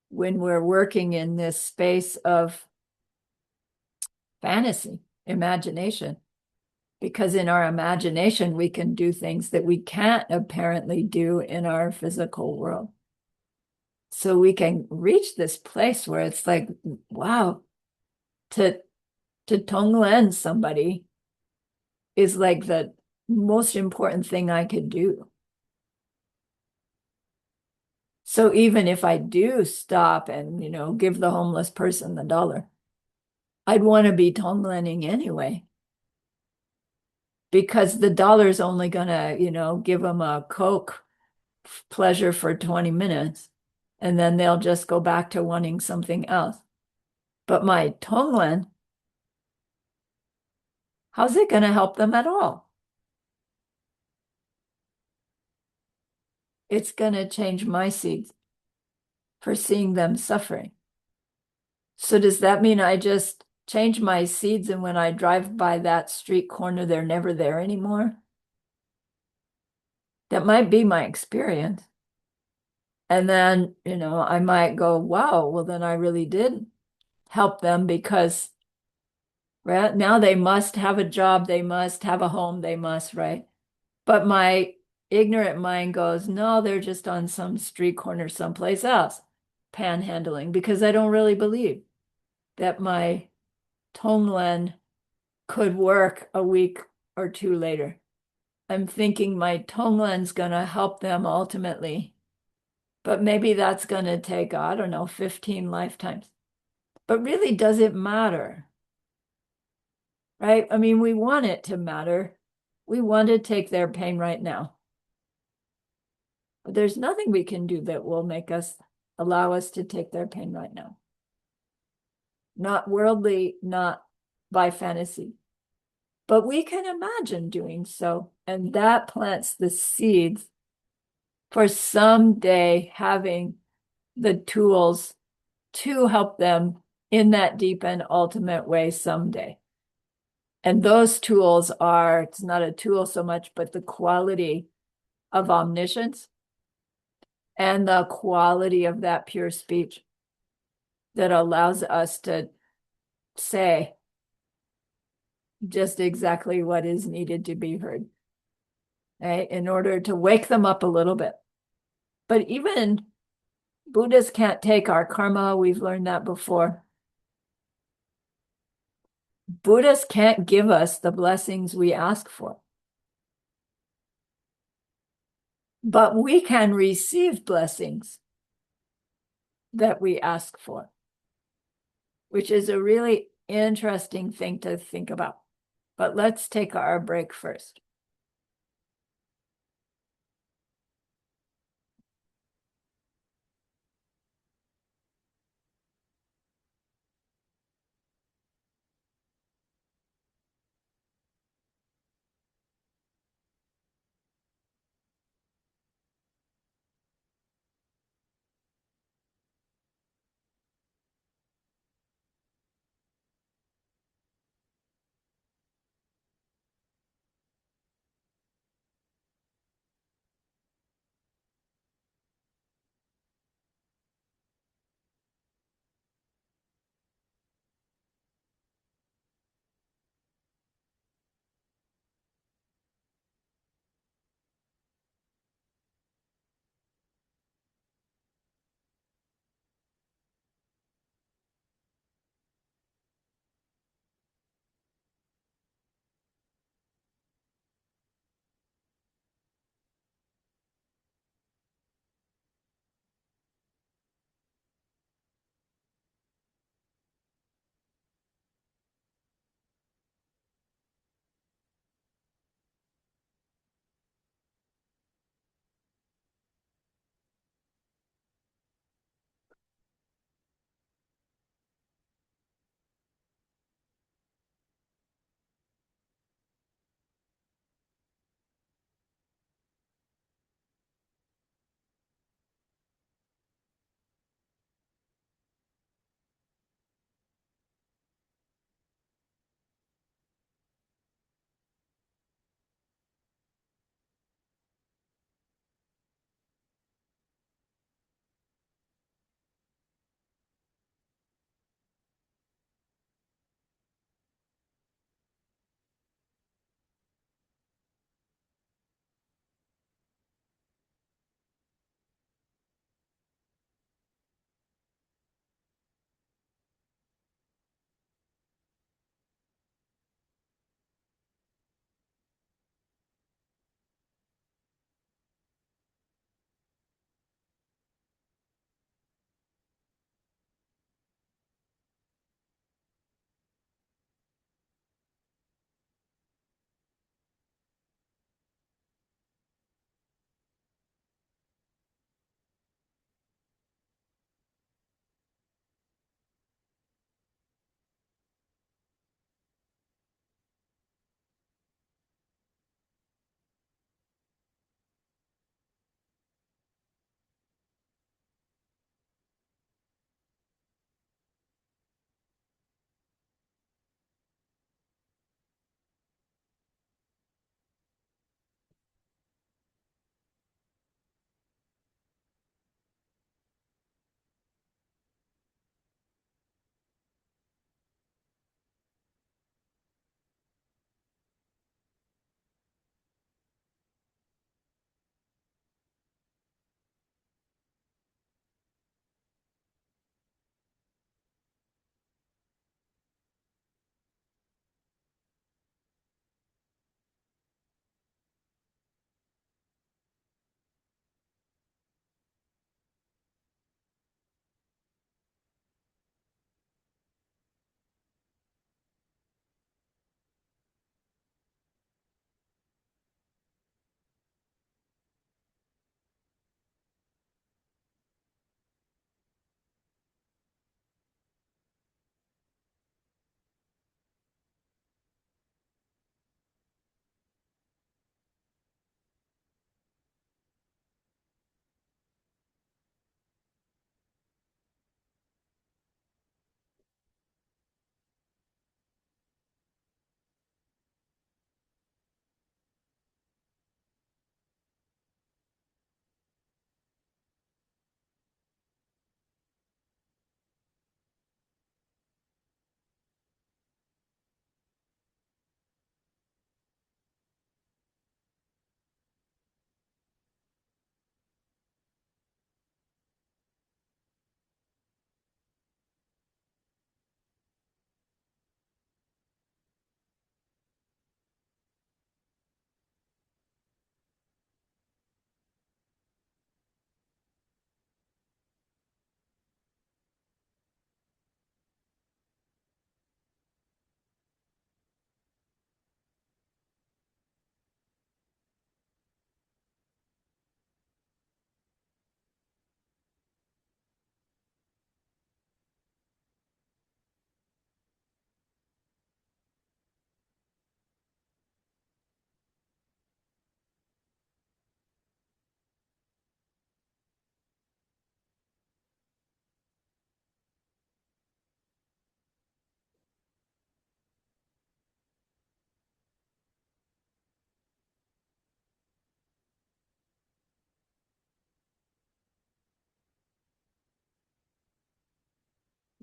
when we're working in this space of fantasy, imagination. Because in our imagination, we can do things that we can't apparently do in our physical world. So we can reach this place where it's like, wow, to TongLen somebody is like the most important thing I could do. So even if I do stop and, give the homeless person the dollar, I'd want to be TongLening anyway, because the dollar's only gonna, give them a Coke pleasure for 20 minutes, and then they'll just go back to wanting something else. But my TongLen, how's it gonna help them at all? It's gonna change my seeds for seeing them suffering. So does that mean I just change my seeds and when I drive by that street corner, they're never there anymore? That might be my experience. And then, I might go, wow, well, then I really did help them because right now they must have a job, they must have a home, they must, right? But my ignorant mind goes, no, they're just on some street corner someplace else, panhandling, because I don't really believe that my TongLen could work a week or two later. I'm thinking my TongLen's going to help them ultimately, but maybe that's going to take, I don't know, 15 lifetimes. But really, does it matter? Right? I mean, we want it to matter. We want to take their pain right now. But there's nothing we can do that will allow us to take their pain right now. Not worldly, not by fantasy. But we can imagine doing so. And that plants the seeds for someday having the tools to help them in that deep and ultimate way someday. And those tools are, it's not a tool so much, but the quality of omniscience and the quality of that pure speech that allows us to say just exactly what is needed to be heard, right? In order to wake them up a little bit. But even Buddhists can't take our karma. We've learned that before. Buddhists can't give us the blessings we ask for. But we can receive blessings that we ask for, which is a really interesting thing to think about. But let's take our break first.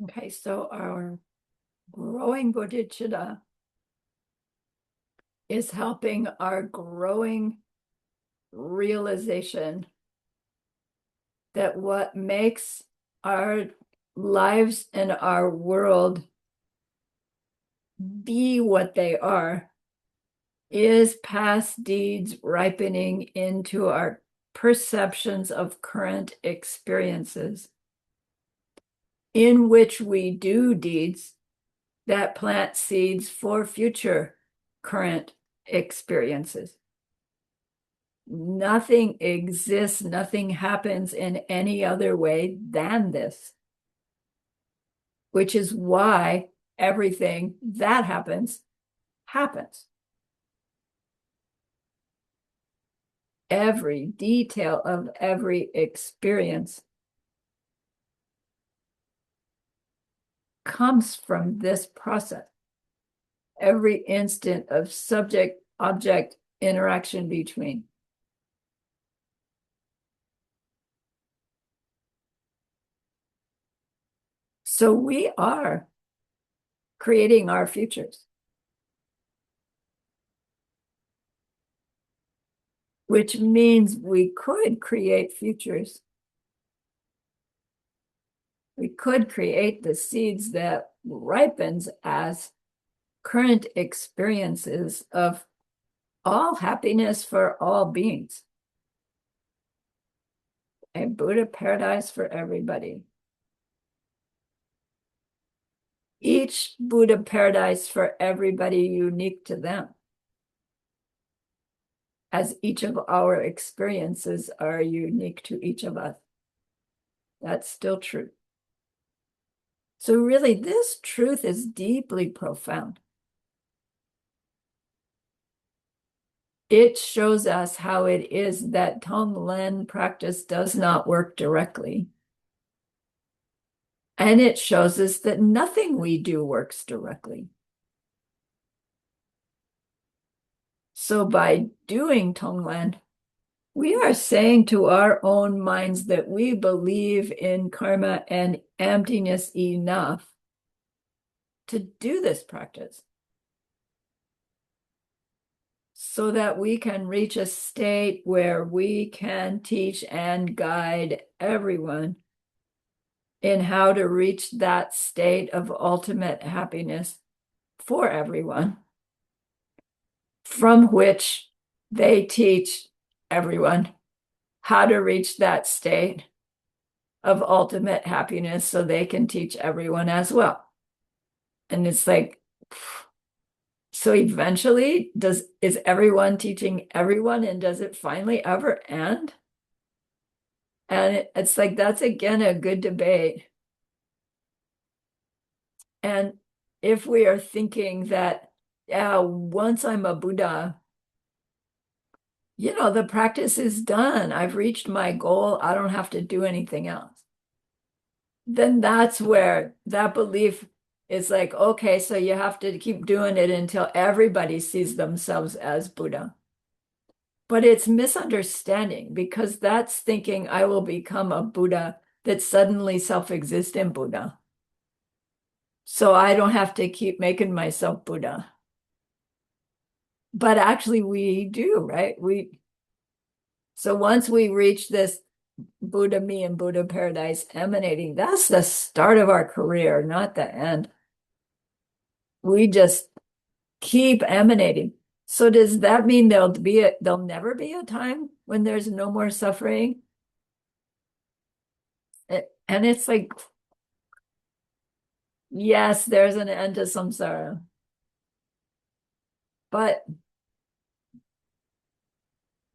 Okay, so our growing bodhicitta is helping our growing realization that what makes our lives and our world be what they are is past deeds ripening into our perceptions of current experiences, in which we do deeds that plant seeds for future current experiences. Nothing exists, nothing happens in any other way than this, which is why everything that happens happens. Every detail of every experience comes from this process. Every instant of subject object interaction between. So we are creating our futures, which means we could create futures. We could create the seeds that ripens as current experiences of all happiness for all beings. A Buddha paradise for everybody. Each Buddha paradise for everybody unique to them, as each of our experiences are unique to each of us. That's still true. So really, this truth is deeply profound. It shows us how it is that TongLen practice does not work directly. And it shows us that nothing we do works directly. So by doing TongLen, we are saying to our own minds that we believe in karma and emptiness enough to do this practice, so that we can reach a state where we can teach and guide everyone in how to reach that state of ultimate happiness for everyone, from which they teach everyone how to reach that state of ultimate happiness so they can teach everyone as well. And it's like, so eventually, is everyone teaching everyone, and does it finally ever end? And it's like, that's again a good debate. And if we are thinking that, yeah, once I'm a Buddha, the practice is done. I've reached my goal. I don't have to do anything else. Then that's where that belief is like, okay, so you have to keep doing it until everybody sees themselves as Buddha. But it's misunderstanding, because that's thinking I will become a Buddha that suddenly self-existent Buddha. So I don't have to keep making myself Buddha. But actually we do, right? So once we reach this Buddha me and Buddha paradise emanating, that's the start of our career, not the end. We just keep emanating. So does that mean there'll never be a time when there's no more suffering? And it's like, yes, there's an end to samsara. But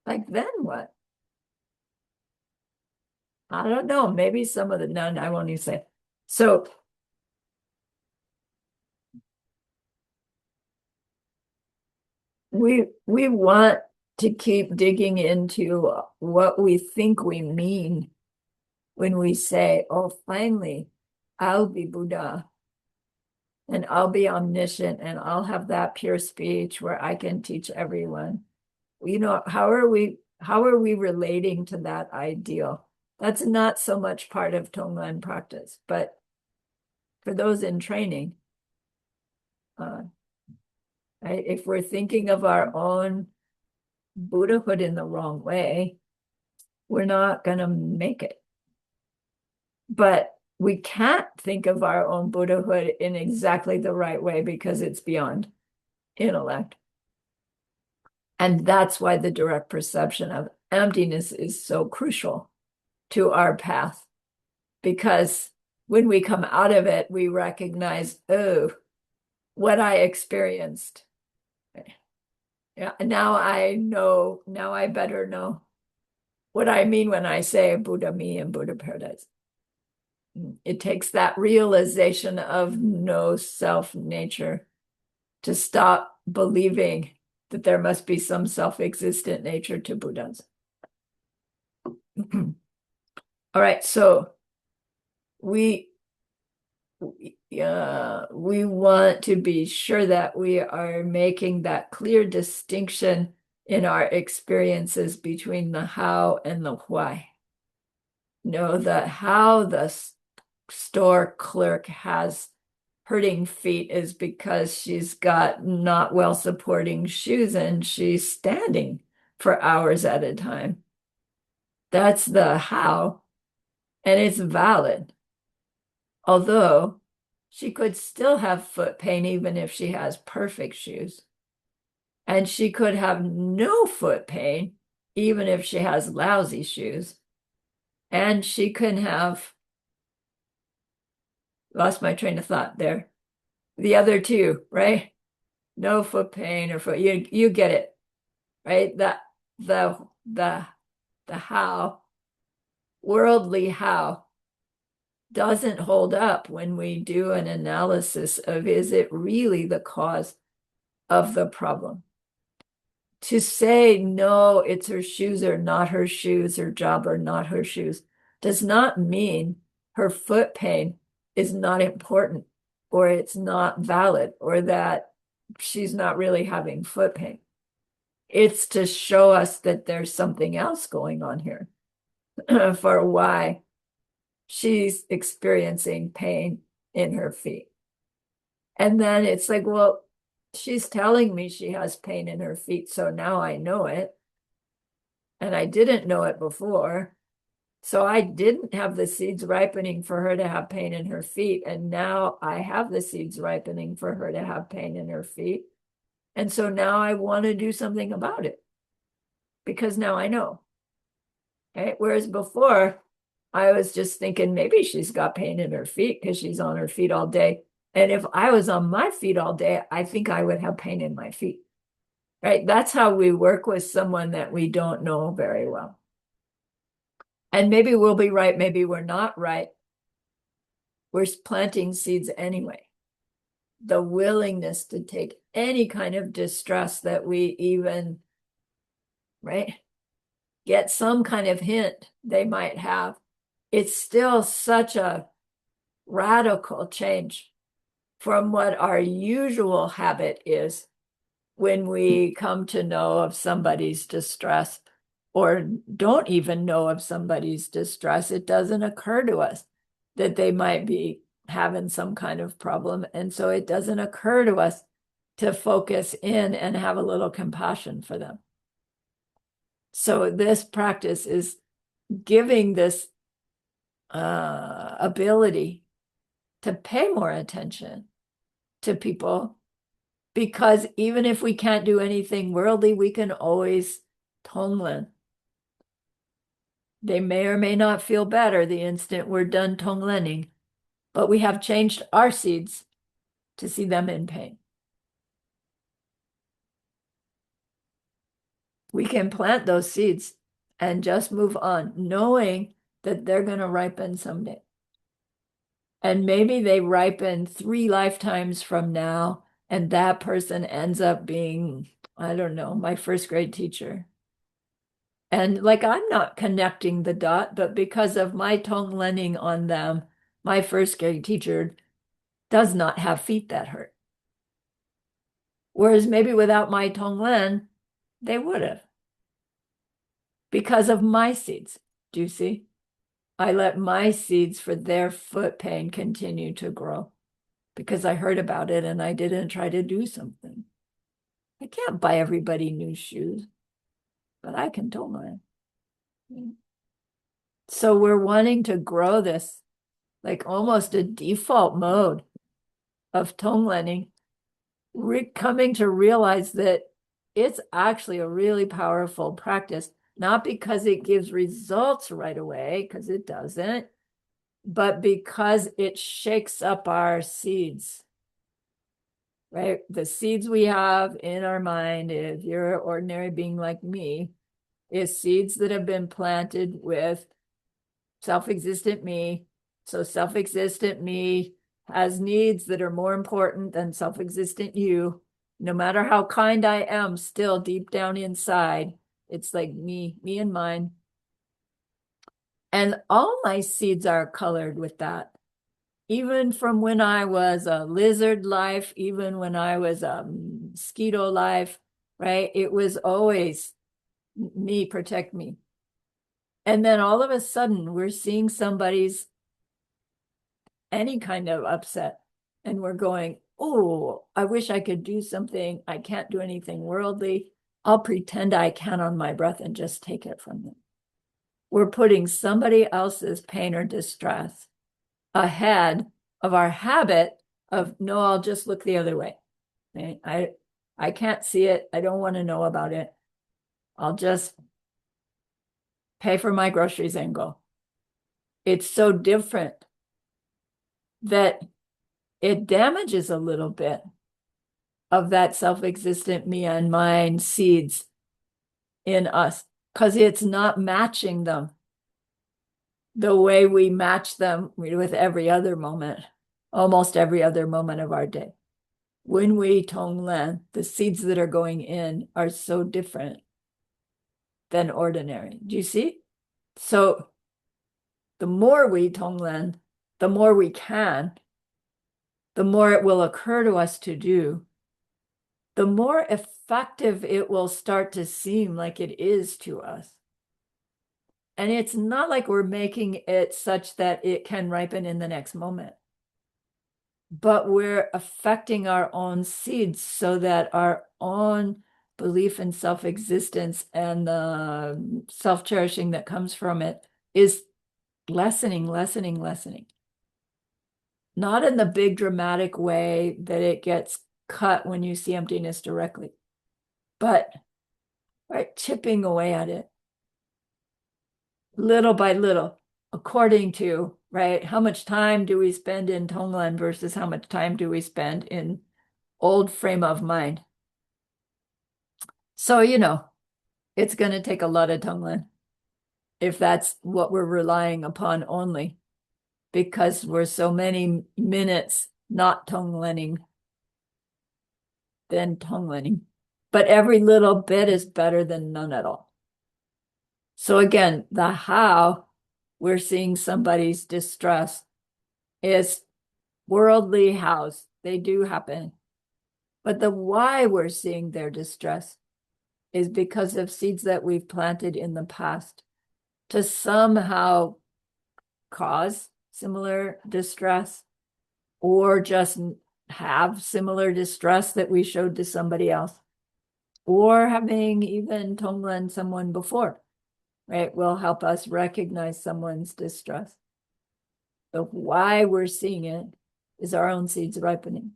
like, then what? I don't know. Maybe some of the none, I won't even say. So we want to keep digging into what we think we mean when we say, oh, finally, I'll be Buddha and I'll be omniscient and I'll have that pure speech where I can teach everyone. How are we relating to that ideal? That's not so much part of TongLen practice, but for those in training, right? If we're thinking of our own Buddhahood in the wrong way, we're not going to make it. But we can't think of our own Buddhahood in exactly the right way because it's beyond intellect. And that's why the direct perception of emptiness is so crucial to our path. Because when we come out of it, we recognize, oh, what I experienced. Yeah, now I know, now I better know what I mean when I say Buddha me and Buddha paradise. It takes that realization of no self nature to stop believing that there must be some self-existent nature to Buddhas. All right, so we want to be sure that we are making that clear distinction in our experiences between the how and the why. Know that how the store clerk has hurting feet is because she's got not well supporting shoes and she's standing for hours at a time. That's the how, and it's valid. Although she could still have foot pain even if she has perfect shoes. And she could have no foot pain even if she has lousy shoes. And she can have, lost my train of thought there. The other two, right? No foot pain or foot, you get it, right? The how, worldly how, doesn't hold up when we do an analysis of is it really the cause of the problem? To say no, it's her shoes or not her shoes, her job or not her shoes, does not mean her foot pain is not important or it's not valid or that she's not really having foot pain. It's to show us that there's something else going on here for why she's experiencing pain in her feet. And then it's like, well, she's telling me she has pain in her feet, so now I know it. And I didn't know it before. So I didn't have the seeds ripening for her to have pain in her feet. And now I have the seeds ripening for her to have pain in her feet. And so now I want to do something about it because now I know. Okay? Whereas before, I was just thinking maybe she's got pain in her feet because she's on her feet all day. And if I was on my feet all day, I think I would have pain in my feet. Right? That's how we work with someone that we don't know very well. And maybe we'll be right, maybe we're not right. We're planting seeds anyway. The willingness to take any kind of distress that we even, right, get some kind of hint they might have. It's still such a radical change from what our usual habit is when we come to know of somebody's distress or don't even know of somebody's distress. It doesn't occur to us that they might be having some kind of problem. And so it doesn't occur to us to focus in and have a little compassion for them. So this practice is giving this ability to pay more attention to people, because even if we can't do anything worldly, we can always TongLen. They may or may not feel better the instant we're done TongLening, but we have changed our seeds to see them in pain. We can plant those seeds and just move on, knowing that they're going to ripen someday. And maybe they ripen 3 lifetimes from now, and that person ends up being, I don't know, my first grade teacher. And like, I'm not connecting the dot, but because of my TongLening on them, my first grade teacher does not have feet that hurt. Whereas maybe without my TongLen, they would have. Because of my seeds. Do you see? I let my seeds for their foot pain continue to grow because I heard about it and I didn't try to do something. I can't buy everybody new shoes, but I can TongLen. So we're wanting to grow this, like almost a default mode of TongLening, coming to realize that it's actually a really powerful practice, not because it gives results right away, because it doesn't, but because it shakes up our seeds, right? The seeds we have in our mind, if you're an ordinary being like me, is seeds that have been planted with self-existent me. So self-existent me has needs that are more important than self-existent you. No matter how kind I am, still deep down inside, it's like me and mine. And all my seeds are colored with that. Even from when I was a lizard life, even when I was a mosquito life, right? It was always me, protect me. And then all of a sudden, we're seeing somebody's any kind of upset, and we're going, oh, I wish I could do something. I can't do anything worldly. I'll pretend I can on my breath and just take it from them. We're putting somebody else's pain or distress ahead of our habit of, no, I'll just look the other way. I can't see it. I don't want to know about it. I'll just pay for my groceries and go. It's so different that it damages a little bit of that self-existent me and mine seeds in us because it's not matching them the way we match them with every other moment, almost every other moment of our day. When we TongLen, the seeds that are going in are so different than ordinary. Do you see? So the more we TongLen, the more we can, the more it will occur to us to do, the more effective it will start to seem like it is to us. And it's not like we're making it such that it can ripen in the next moment, but we're affecting our own seeds so that our own belief in self-existence and the self-cherishing that comes from it is lessening. Not in the big dramatic way that it gets cut when you see emptiness directly, but right, chipping away at it little by little, according to, right, how much time do we spend in TongLen versus how much time do we spend in old frame of mind. So, it's going to take a lot of TongLen if that's what we're relying upon only, because we're so many minutes not TongLening than TongLening. But every little bit is better than none at all. So again, the how we're seeing somebody's distress is worldly hows. They do happen. But the why we're seeing their distress is because of seeds that we've planted in the past to somehow cause similar distress or just have similar distress that we showed to somebody else, or having even TongLen someone before, right, will help us recognize someone's distress. The why we're seeing it is our own seeds ripening.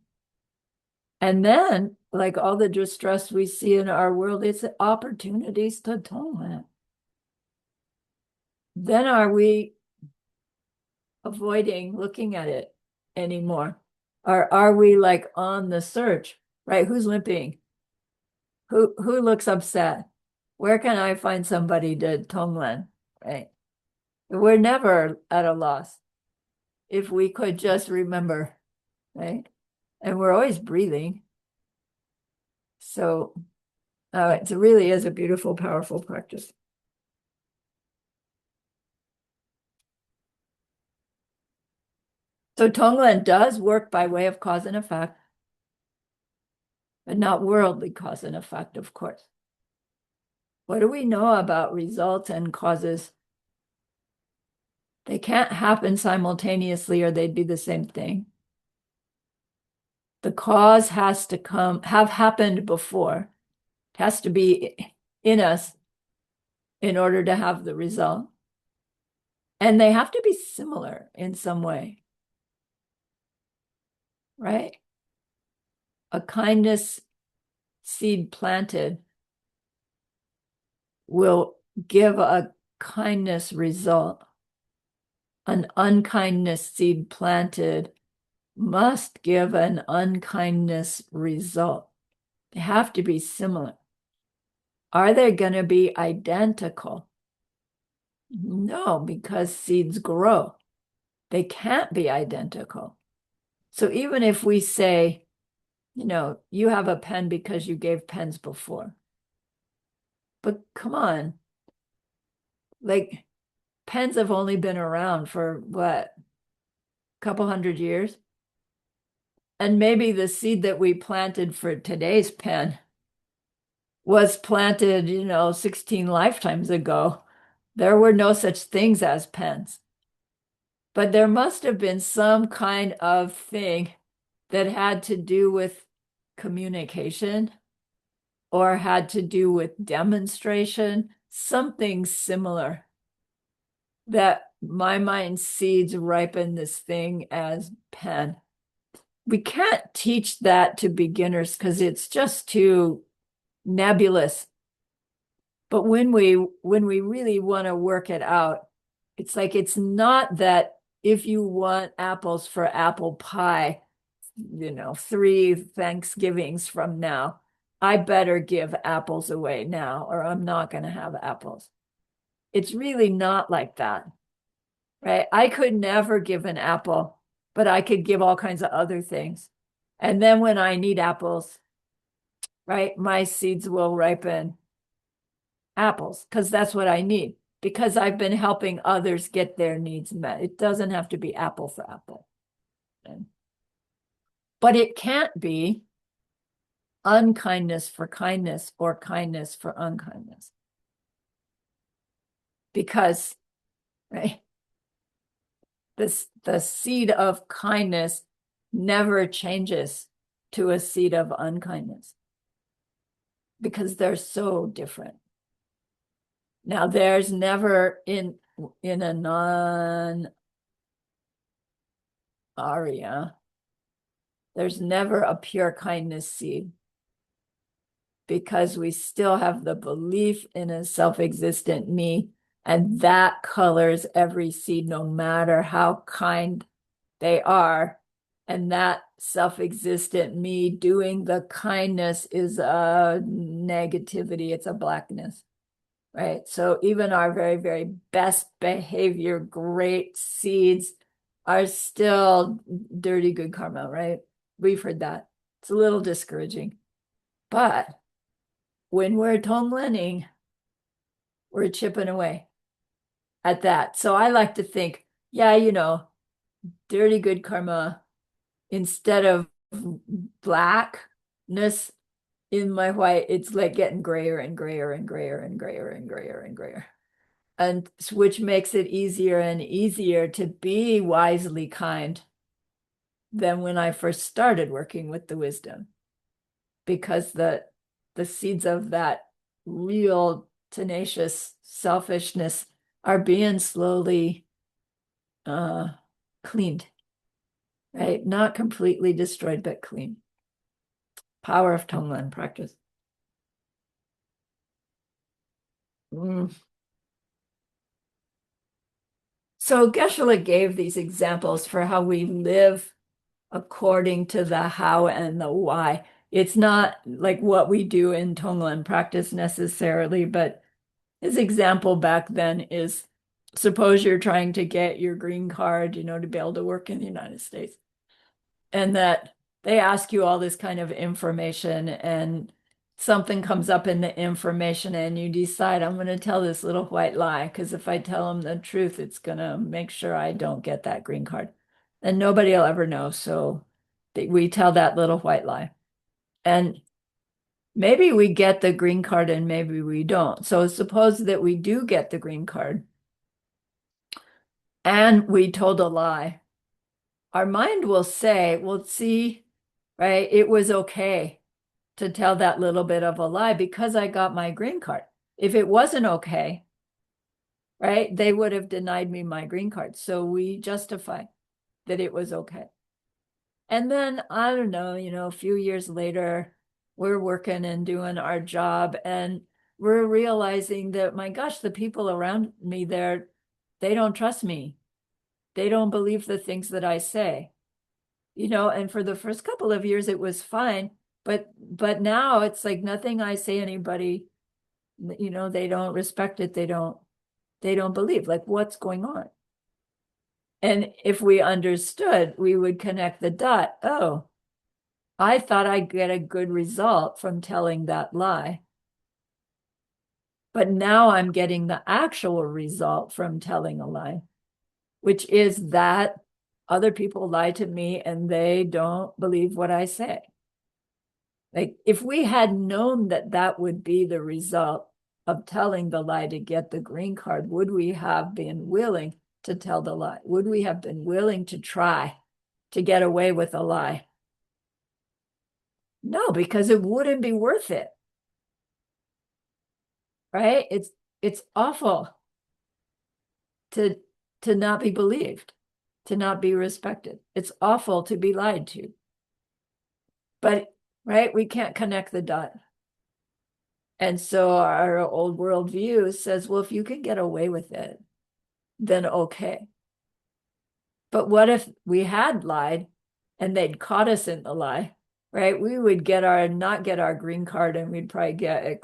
And then, like all the distress we see in our world, it's opportunities to TongLen. Then are we avoiding looking at it anymore? Or are we like on the search, right? Who's limping? Who looks upset? Where can I find somebody to TongLen, right? We're never at a loss if we could just remember, right? And we're always breathing. So it really is a beautiful, powerful practice. So TongLen does work by way of cause and effect, but not worldly cause and effect, of course. What do we know about results and causes? They can't happen simultaneously or they'd be the same thing. The cause has to have happened before. It has to be in us in order to have the result. And they have to be similar in some way, right? A kindness seed planted will give a kindness result. An unkindness seed planted must give an unkindness result. They have to be similar. Are they going to be identical? No, because seeds grow. They can't be identical. So even if we say, you have a pen because you gave pens before, but come on, like pens have only been around for what, a couple hundred years? And maybe the seed that we planted for today's pen was planted, 16 lifetimes ago. There were no such things as pens. But there must have been some kind of thing that had to do with communication or had to do with demonstration, something similar that my mind seeds ripen this thing as pen. We can't teach that to beginners because it's just too nebulous. But when we really want to work it out, it's like it's not that if you want apples for apple pie, 3 Thanksgivings from now, I better give apples away now, or I'm not going to have apples. It's really not like that, right? I could never give an apple, but I could give all kinds of other things. And then when I need apples, right, my seeds will ripen apples because that's what I need because I've been helping others get their needs met. It doesn't have to be apple for apple. But it can't be unkindness for kindness or kindness for unkindness. Because, right, the seed of kindness never changes to a seed of unkindness because they're so different. Now, there's never in a non-aria, there's never a pure kindness seed because we still have the belief in a self-existent me, and that colors every seed, no matter how kind they are. And that self-existent me doing the kindness is a negativity, it's a blackness, right? So even our very, very best behavior, great seeds are still dirty good karma, right? We've heard that. It's a little discouraging. But when we're TongLening, we're chipping away at that. So I like to think, yeah, dirty good karma instead of blackness in my white, it's like getting grayer and grayer and grayer and grayer and grayer and grayer. And which makes it easier and easier to be wisely kind than when I first started working with the wisdom, because the seeds of that real tenacious selfishness are being slowly cleaned, right? Not completely destroyed, but clean. Power of TongLen practice. Mm. So Geshe-la gave these examples for how we live according to the how and the why. It's not like what we do in TongLen practice necessarily, but his example back then is suppose you're trying to get your green card, to be able to work in the United States, and that they ask you all this kind of information and something comes up in the information and you decide I'm going to tell this little white lie because if I tell them the truth, it's going to make sure I don't get that green card. And nobody will ever know. So we tell that little white lie. And maybe we get the green card and maybe we don't. So suppose that we do get the green card. and we told a lie, our mind will say, well, see, right, it was okay to tell that little bit of a lie because I got my green card. If it wasn't okay, right, they would have denied me my green card. So we justify that it was okay. And then I don't know, a few years later, we're working and doing our job, and we're realizing that, my gosh, the people around me there, they don't trust me. They don't believe the things that I say. And for the first couple of years it was fine, but now it's like nothing I say anybody, they don't respect it. They don't believe, like, what's going on? And if we understood, we would connect the dot. Oh, I thought I'd get a good result from telling that lie. But now I'm getting the actual result from telling a lie, which is that other people lie to me and they don't believe what I say. Like, if we had known that that would be the result of telling the lie to get the green card, would we have been willing to tell the lie? Would we have been willing to try to get away with a lie? No, because it wouldn't be worth it. Right? It's awful to to not be believed, to not be respected. It's awful to be lied to. But right, we can't connect the dot. And so our old worldview says, well, if you can get away with it, then okay. But what if we had lied and they'd caught us in the lie, right? We would not get our green card, and we'd probably get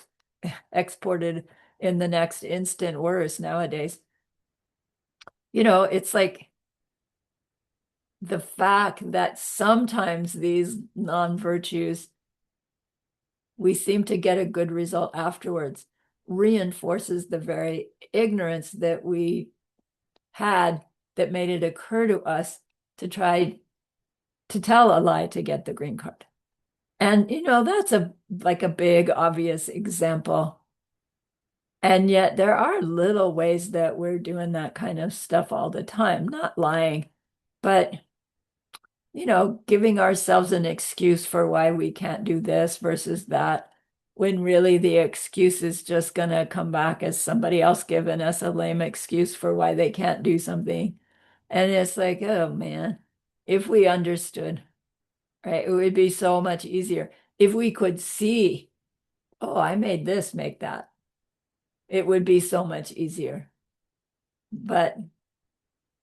exported in the next instant. Worse nowadays. It's like the fact that sometimes these non-virtues, we seem to get a good result afterwards, reinforces the very ignorance that we had that made it occur to us to try to tell a lie to get the green card. And that's like a big obvious example. And yet there are little ways that we're doing that kind of stuff all the time, not lying, but giving ourselves an excuse for why we can't do this versus that, when really the excuse is just going to come back as somebody else giving us a lame excuse for why they can't do something. And it's like, oh man, if we understood, right, it would be so much easier. If we could see, oh, I made this make that, it would be so much easier. But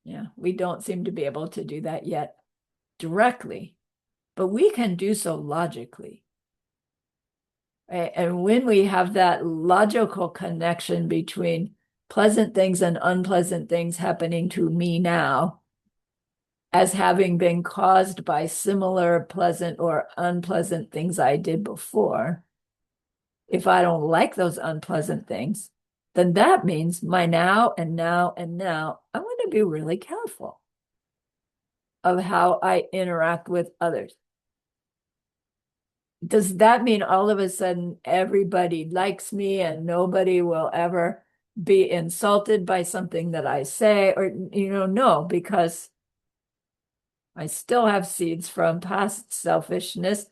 yeah, we don't seem to be able to do that yet directly, but we can do so logically. Right? And when we have that logical connection between pleasant things and unpleasant things happening to me now as having been caused by similar pleasant or unpleasant things I did before, if I don't like those unpleasant things, then that means my now and now and now, I'm going to be really careful of how I interact with others. Does that mean all of a sudden everybody likes me and nobody will ever be insulted by something that I say? Or, no, because I still have seeds from past selfishness.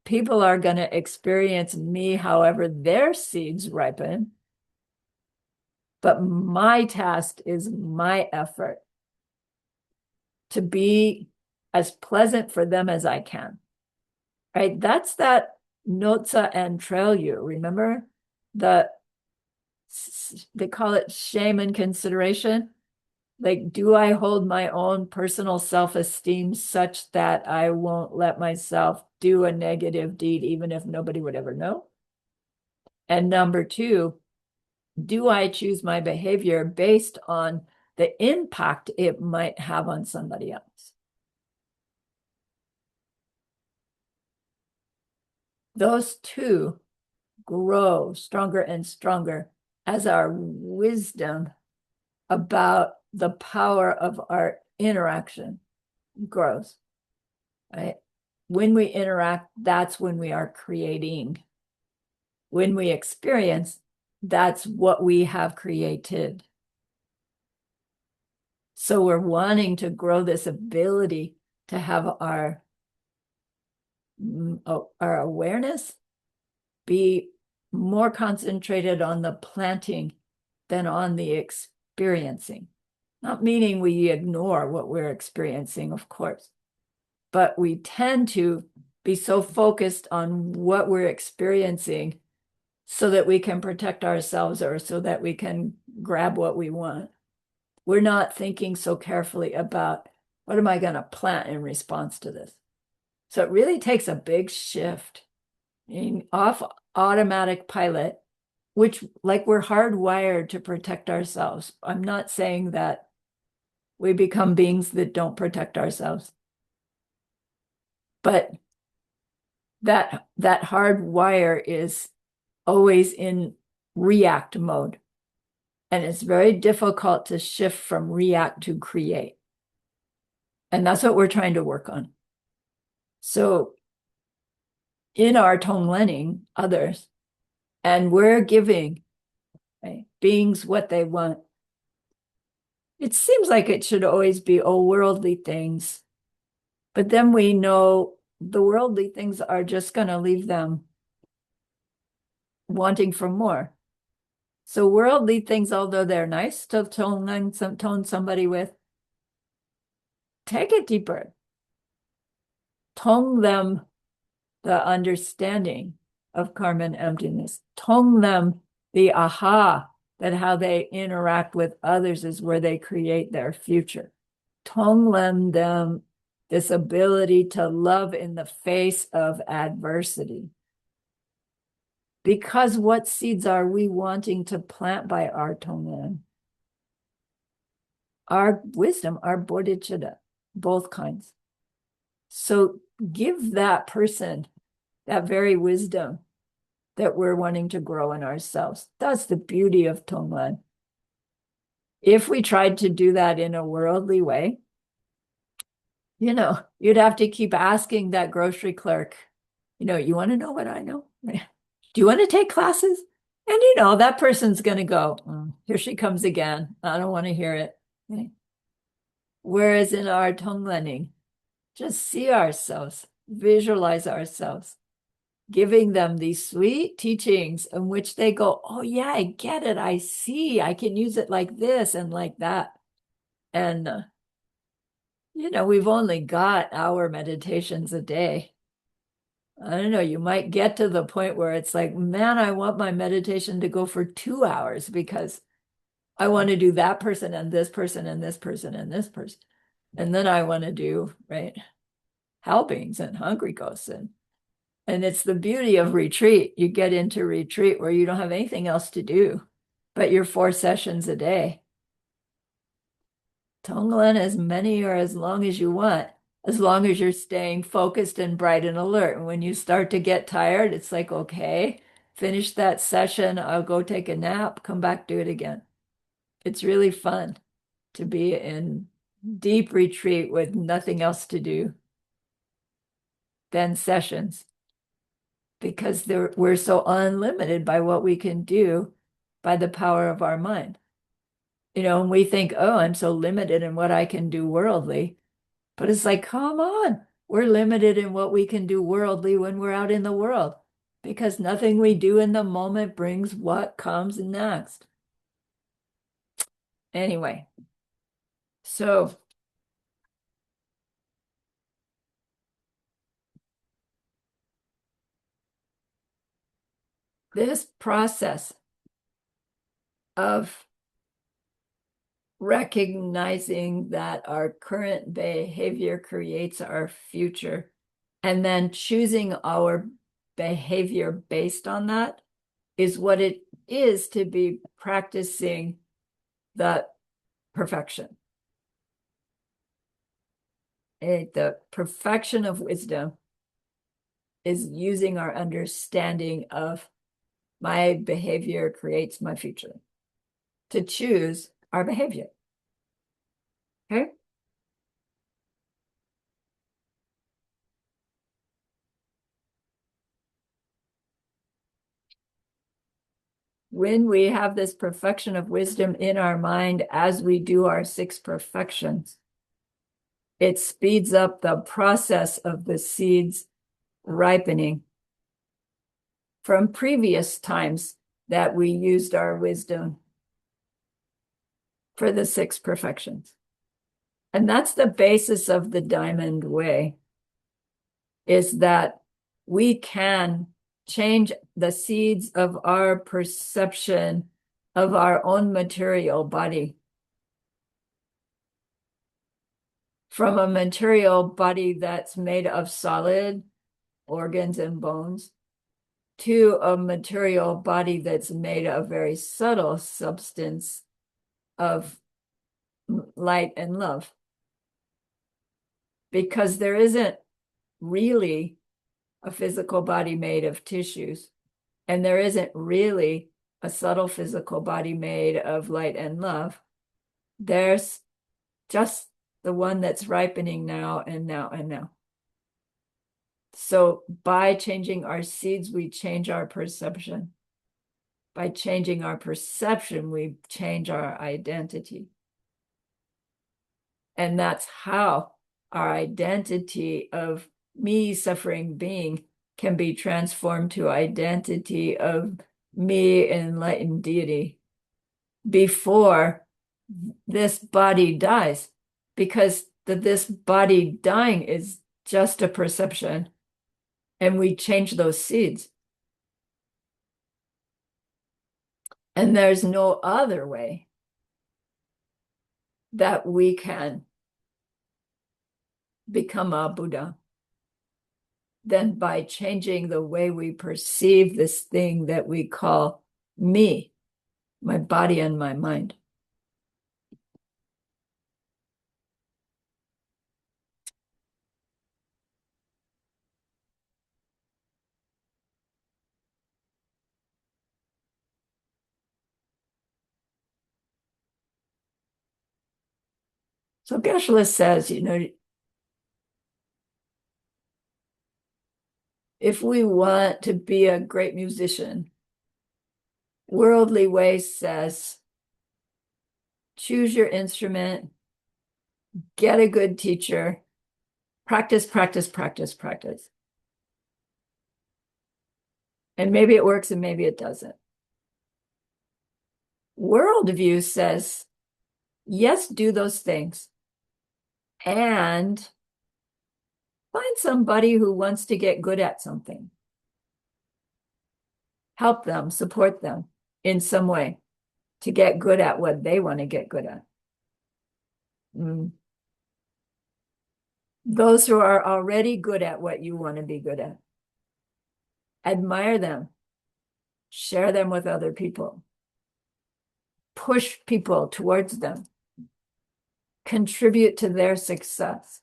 People are going to experience me however their seeds ripen. But my task is my effort to be as pleasant for them as I can. Right? That's that notza and trail you. Remember they call it shame and consideration. Like, do I hold my own personal self-esteem such that I won't let myself do a negative deed, even if nobody would ever know? And number two, do I choose my behavior based on the impact it might have on somebody else? Those two grow stronger and stronger as our wisdom about the power of our interaction grows, right? When we interact, that's when we are creating. When we experience, that's what we have created. So we're wanting to grow this ability to have our awareness be more concentrated on the planting than on the experiencing. Not meaning we ignore what we're experiencing, of course, but we tend to be so focused on what we're experiencing so that we can protect ourselves or so that we can grab what we want. We're not thinking so carefully about what am I going to plant in response to this. So it really takes a big shift in off automatic pilot, which like we're hardwired to protect ourselves. I'm not saying that we become beings that don't protect ourselves, but that hard wire is always in react mode. And it's very difficult to shift from react to create. And that's what we're trying to work on. So in our TongLening others, and we're giving beings what they want. It seems like it should always be, oh, worldly things. But then we know the worldly things are just going to leave them wanting for more. So worldly things, although they're nice to tone somebody with, take it deeper. Tone them the understanding of karma and emptiness. Tone them the aha, that how they interact with others is where they create their future. TongLen them this ability to love in the face of adversity. Because what seeds are we wanting to plant by our TongLen? Our wisdom, our bodhicitta, both kinds. So give that person that very wisdom that we're wanting to grow in ourselves. That's the beauty of TongLen. If we tried to do that in a worldly way, you'd have to keep asking that grocery clerk, you want to know what I know? Do you want to take classes? And that person's going to go, here she comes again. I don't want to hear it. Okay. Whereas in our TongLening, just see ourselves, visualize ourselves, giving them these sweet teachings in which they go, oh yeah, I get it. I see. I can use it like this and like that. And, we've only got hour meditations a day. I don't know, you might get to the point where it's like, man, I want my meditation to go for 2 hours because I want to do that person and this person and this person and this person. And then I want to do, right, helpings and hungry ghosts. And it's the beauty of retreat. You get into retreat where you don't have anything else to do but your 4 sessions a day. TongLen as many or as long as you want, as long as you're staying focused and bright and alert. And when you start to get tired, it's like, okay, finish that session. I'll go take a nap, come back, do it again. It's really fun to be in deep retreat with nothing else to do than sessions because we're so unlimited by what we can do by the power of our mind. And we think, oh, I'm so limited in what I can do worldly. But it's like, come on, we're limited in what we can do worldly when we're out in the world because nothing we do in the moment brings what comes next. Anyway, so this process of recognizing that our current behavior creates our future and then choosing our behavior based on that is what it is to be practicing the perfection. The perfection of wisdom is using our understanding of my behavior creates my future to choose our behavior. Okay. when we have this perfection of wisdom in our mind as we do our 6 perfections, it speeds up the process of the seeds ripening from previous times that we used our wisdom for the 6 perfections. And that's the basis of the diamond way, is that we can change the seeds of our perception of our own material body from a material body that's made of solid organs and bones to a material body that's made of very subtle substance of light and love. Because there isn't really a physical body made of tissues, and there isn't really a subtle physical body made of light and love. There's just the one that's ripening now and now and now. So by changing our seeds, we change our perception. By changing our perception, we change our identity. And that's how our identity of me, suffering being, can be transformed to identity of me, enlightened deity, before this body dies. Because this body dying is just a perception, and we change those seeds. And there's no other way that we can become a Buddha than by changing the way we perceive this thing that we call me, my body and my mind. So Geshe says, if we want to be a great musician, worldly way says, choose your instrument, get a good teacher, practice, practice, practice, practice. And maybe it works and maybe it doesn't. Worldview says, yes, do those things. And find somebody who wants to get good at something. Help them, support them in some way to get good at what they want to get good at. Those who are already good at what you want to be good at, admire them, share them with other people, push people towards them, contribute to their success,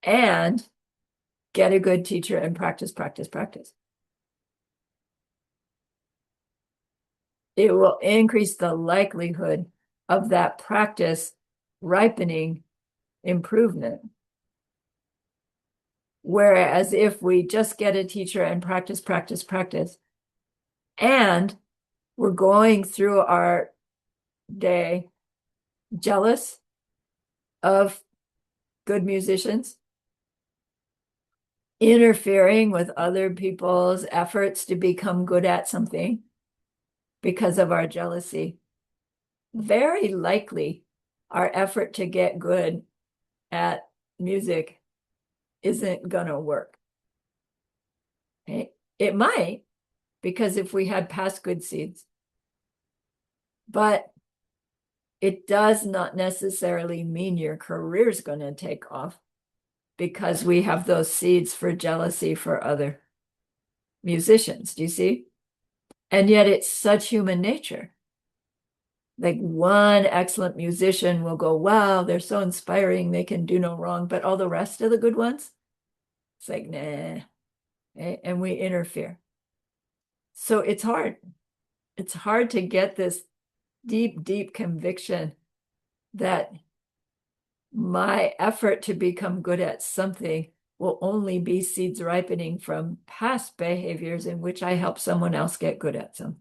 and get a good teacher and practice, practice, practice. It will increase the likelihood of that practice ripening improvement. Whereas if we just get a teacher and practice, practice, practice, and we're going through our day jealous of good musicians, interfering with other people's efforts to become good at something because of our jealousy, very likely our effort to get good at music isn't going to work. It might, because if we had past good seeds, but it does not necessarily mean your career is going to take off because we have those seeds for jealousy for other musicians. Do you see? And yet it's such human nature. Like one excellent musician will go, wow, they're so inspiring, they can do no wrong. But all the rest of the good ones, it's like, nah. And we interfere. So it's hard. It's hard to get this deep, deep conviction that my effort to become good at something will only be seeds ripening from past behaviors in which I help someone else get good at some.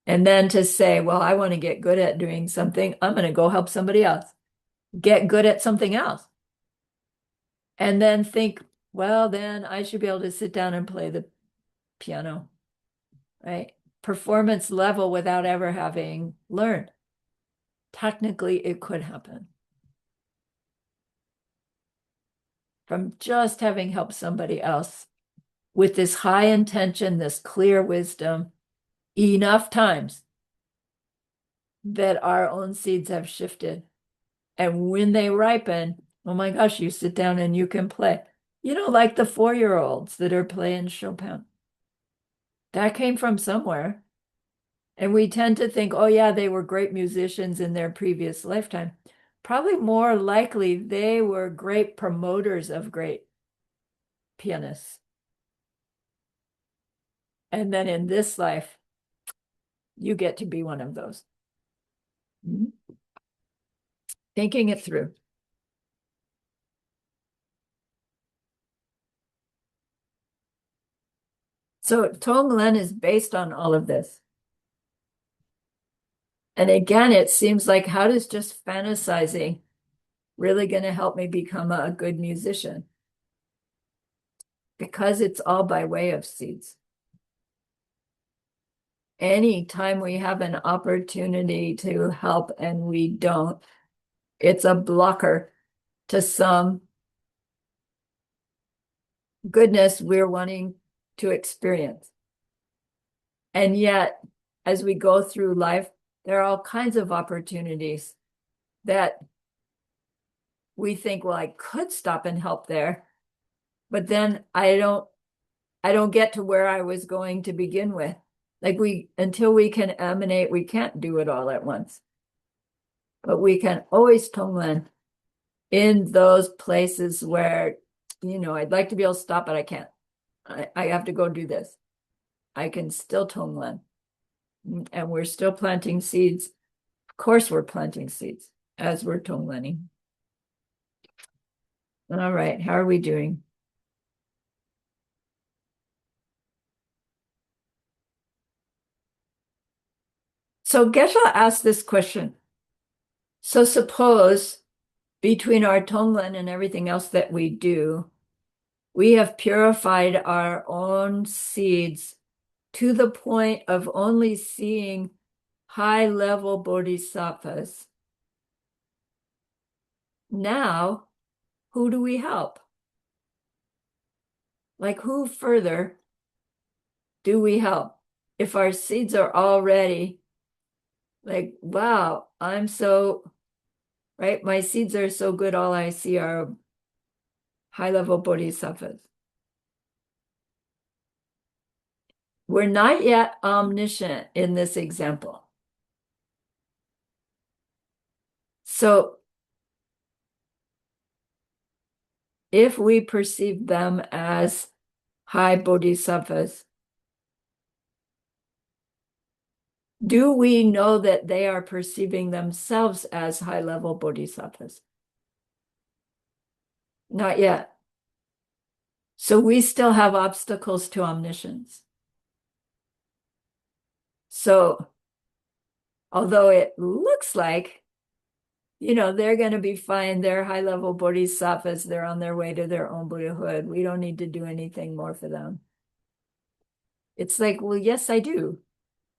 And then to say, well, I want to get good at doing something, I'm going to go help somebody else get good at something else. And then think, well, then I should be able to sit down and play the piano, right? Performance level without ever having learned. Technically, it could happen. From just having helped somebody else with this high intention, this clear wisdom, enough times that our own seeds have shifted. And when they ripen, oh my gosh, you sit down and you can play. You know, like the 4-year-olds that are playing Chopin. That came from somewhere. And we tend to think, oh, yeah, they were great musicians in their previous lifetime. Probably more likely they were great promoters of great pianists. And then in this life, you get to be one of those. Thinking it through. So TongLen is based on all of this. And again, it seems like how does just fantasizing really going to help me become a good musician? Because it's all by way of seeds. Anytime we have an opportunity to help and we don't, it's a blocker to some goodness we're wanting to experience. And yet, as we go through life, there are all kinds of opportunities that we think, well, I could stop and help there, but then I don't get to where I was going to begin with. Like until we can emanate, we can't do it all at once. But we can always TongLen in those places where, I'd like to be able to stop, but I can't. I have to go do this. I can still TongLen. And we're still planting seeds. Of course, we're planting seeds as we're TongLenning. All right, how are we doing? So Geshe asked this question. So suppose between our TongLen and everything else that we do, we have purified our own seeds to the point of only seeing high-level bodhisattvas. Now, who do we help? Like who further do we help? If our seeds are already like, wow, I'm so, right? My seeds are so good, all I see are high-level bodhisattvas. We're not yet omniscient in this example. So if we perceive them as high bodhisattvas, do we know that they are perceiving themselves as high-level bodhisattvas? Not yet. So we still have obstacles to omniscience. So although it looks like, they're going to be fine, they're high-level bodhisattvas, they're on their way to their own Buddhahood, we don't need to do anything more for them. It's like, well, yes, I do,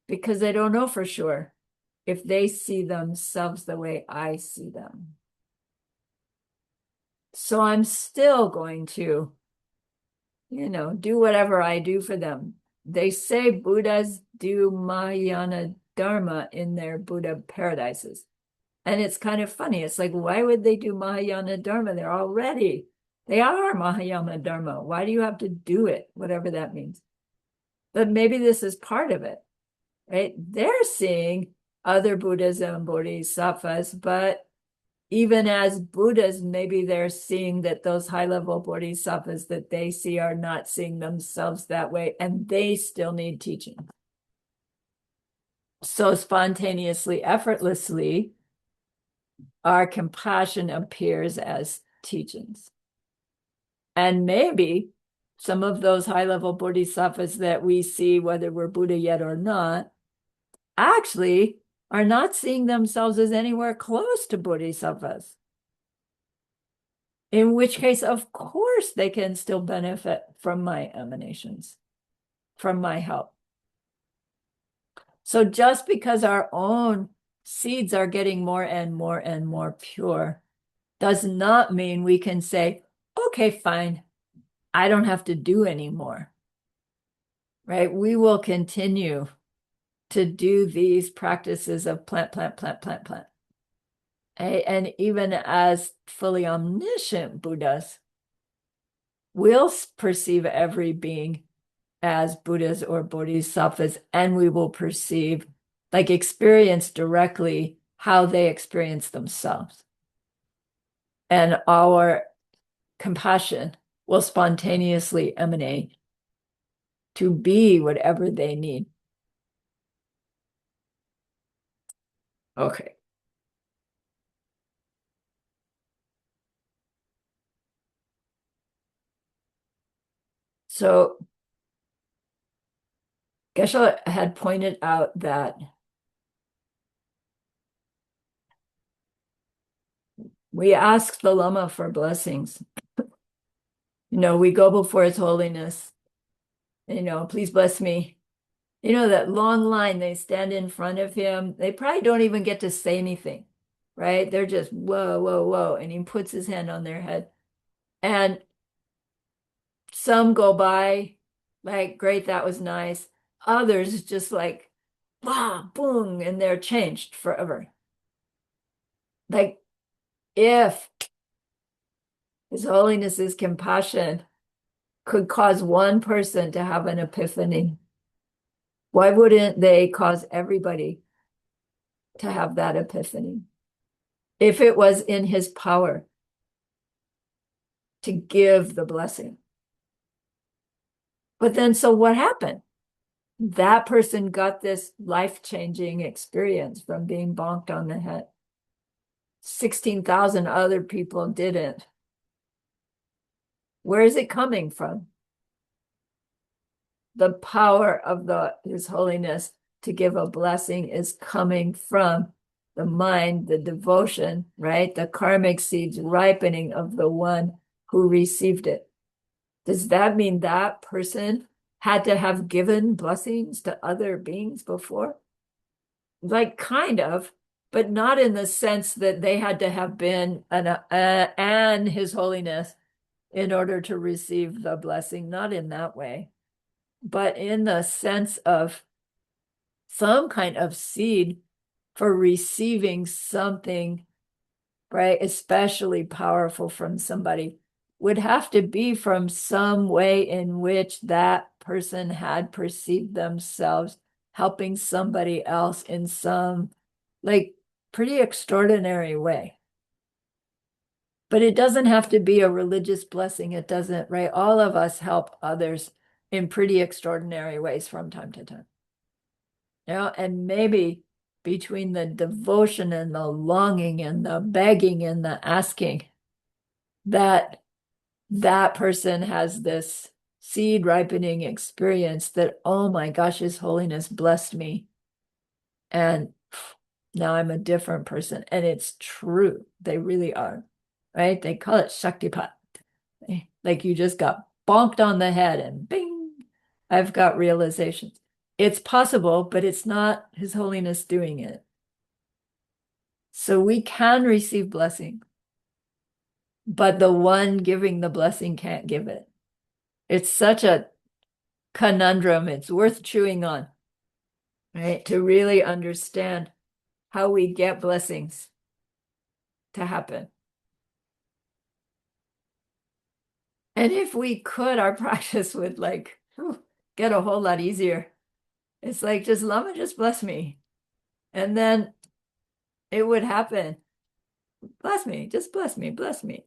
because I don't know for sure if they see themselves the way I see them. So I'm still going to, do whatever I do for them. They say Buddhas do Mahayana Dharma in their Buddha paradises. And it's kind of funny. It's like, why would they do Mahayana Dharma? They are Mahayana Dharma. Why do you have to do it? Whatever that means. But maybe this is part of it, right? They're seeing other Buddhas and Bodhisattvas, but even as Buddhas, maybe they're seeing that those high-level Bodhisattvas that they see are not seeing themselves that way, and they still need teaching. So spontaneously, effortlessly, our compassion appears as teachings. And maybe some of those high-level bodhisattvas that we see, whether we're Buddha yet or not, actually are not seeing themselves as anywhere close to bodhisattvas. In which case, of course, they can still benefit from my emanations, from my help. So just because our own seeds are getting more and more and more pure does not mean we can say, okay, fine, I don't have to do anymore, right? We will continue to do these practices of plant, plant, plant, plant, plant. And even as fully omniscient Buddhas, we'll perceive every being as Buddhas or Bodhisattvas, and we will perceive, like experience directly how they experience themselves. And our compassion will spontaneously emanate to be whatever they need. Okay. So Geshe had pointed out that we ask the Lama for blessings. We go before His Holiness, please bless me. That long line, they stand in front of him. They probably don't even get to say anything, right? They're just, whoa, whoa, whoa. And he puts his hand on their head. And some go by like, great, that was nice. Others just like, bah, boom, and they're changed forever. Like, if His Holiness's compassion could cause one person to have an epiphany, why wouldn't they cause everybody to have that epiphany? If it was in His power to give the blessing. But then, so what happened? That person got this life-changing experience from being bonked on the head. 16,000 other people didn't. Where is it coming from? The power of His Holiness to give a blessing is coming from the mind, the devotion, right? The karmic seeds ripening of the one who received it. Does that mean that person had to have given blessings to other beings before? Like, kind of, but not in the sense that they had to have been an His Holiness in order to receive the blessing, not in that way, but in the sense of some kind of seed for receiving something, right, especially powerful from somebody, would have to be from some way in which that person had perceived themselves helping somebody else in some like pretty extraordinary way. But it doesn't have to be a religious blessing. It doesn't, right? All of us help others in pretty extraordinary ways from time to time. And maybe between the devotion and the longing and the begging and the asking, that person has this seed ripening experience that, oh my gosh, His Holiness blessed me. And now I'm a different person. And it's true. They really are, right? They call it Shaktipat. Like you just got bonked on the head and bing, I've got realizations. It's possible, but it's not His Holiness doing it. So we can receive blessing, but the one giving the blessing can't give it. It's such a conundrum. It's worth chewing on, right? To really understand how we get blessings to happen. And if we could, our practice would like get a whole lot easier. It's like, just Lama, just bless me. And then it would happen. Bless me, just bless me, bless me.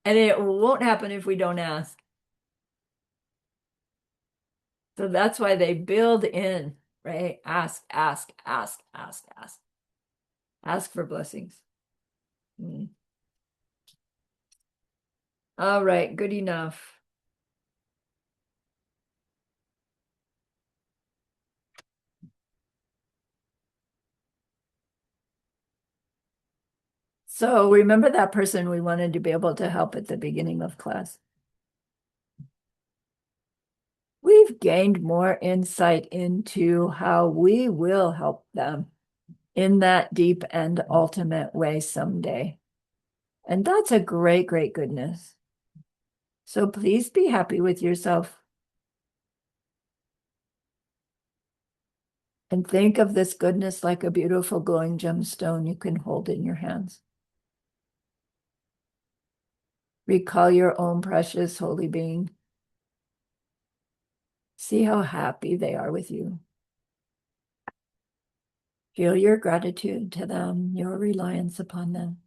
And it won't happen if we don't ask. So that's why they build in, right? Ask, ask, ask, ask, ask. Ask for blessings. All right, good enough. So remember that person we wanted to be able to help at the beginning of class? We've gained more insight into how we will help them in that deep and ultimate way someday. And that's a great, great goodness. So please be happy with yourself and think of this goodness like a beautiful glowing gemstone you can hold in your hands. Recall your own precious holy being. See how happy they are with you. Feel your gratitude to them, your reliance upon them.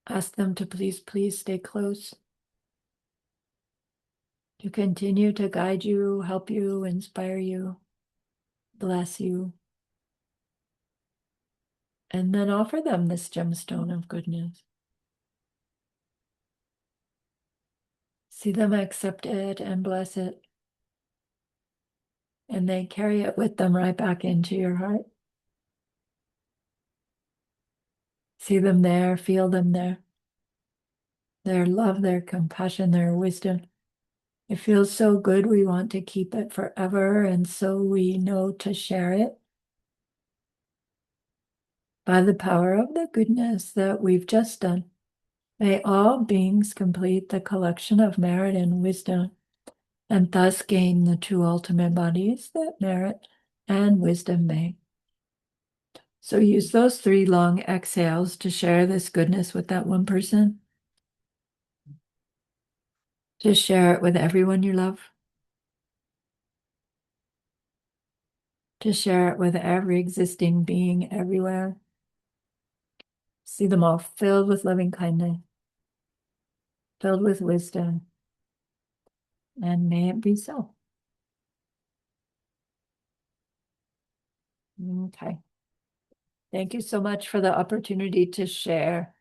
Ask them to please, please stay close, to continue to guide you, help you, inspire you, bless you. And then offer them this gemstone of goodness. See them accept it and bless it. And they carry it with them right back into your heart. See them there, feel them there. Their love, their compassion, their wisdom. It feels so good. We want to keep it forever. And so we know to share it by the power of the goodness that we've just done. May all beings complete the collection of merit and wisdom, and thus gain the true ultimate bodies that merit and wisdom make. So use those 3 long exhales to share this goodness with that one person. To share it with everyone you love. To share it with every existing being everywhere. See them all filled with loving kindness, filled with wisdom, and may it be so. Okay. Thank you so much for the opportunity to share.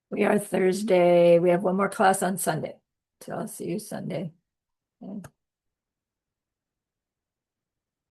We are Thursday. We have one more class on Sunday. So I'll see you Sunday. Okay.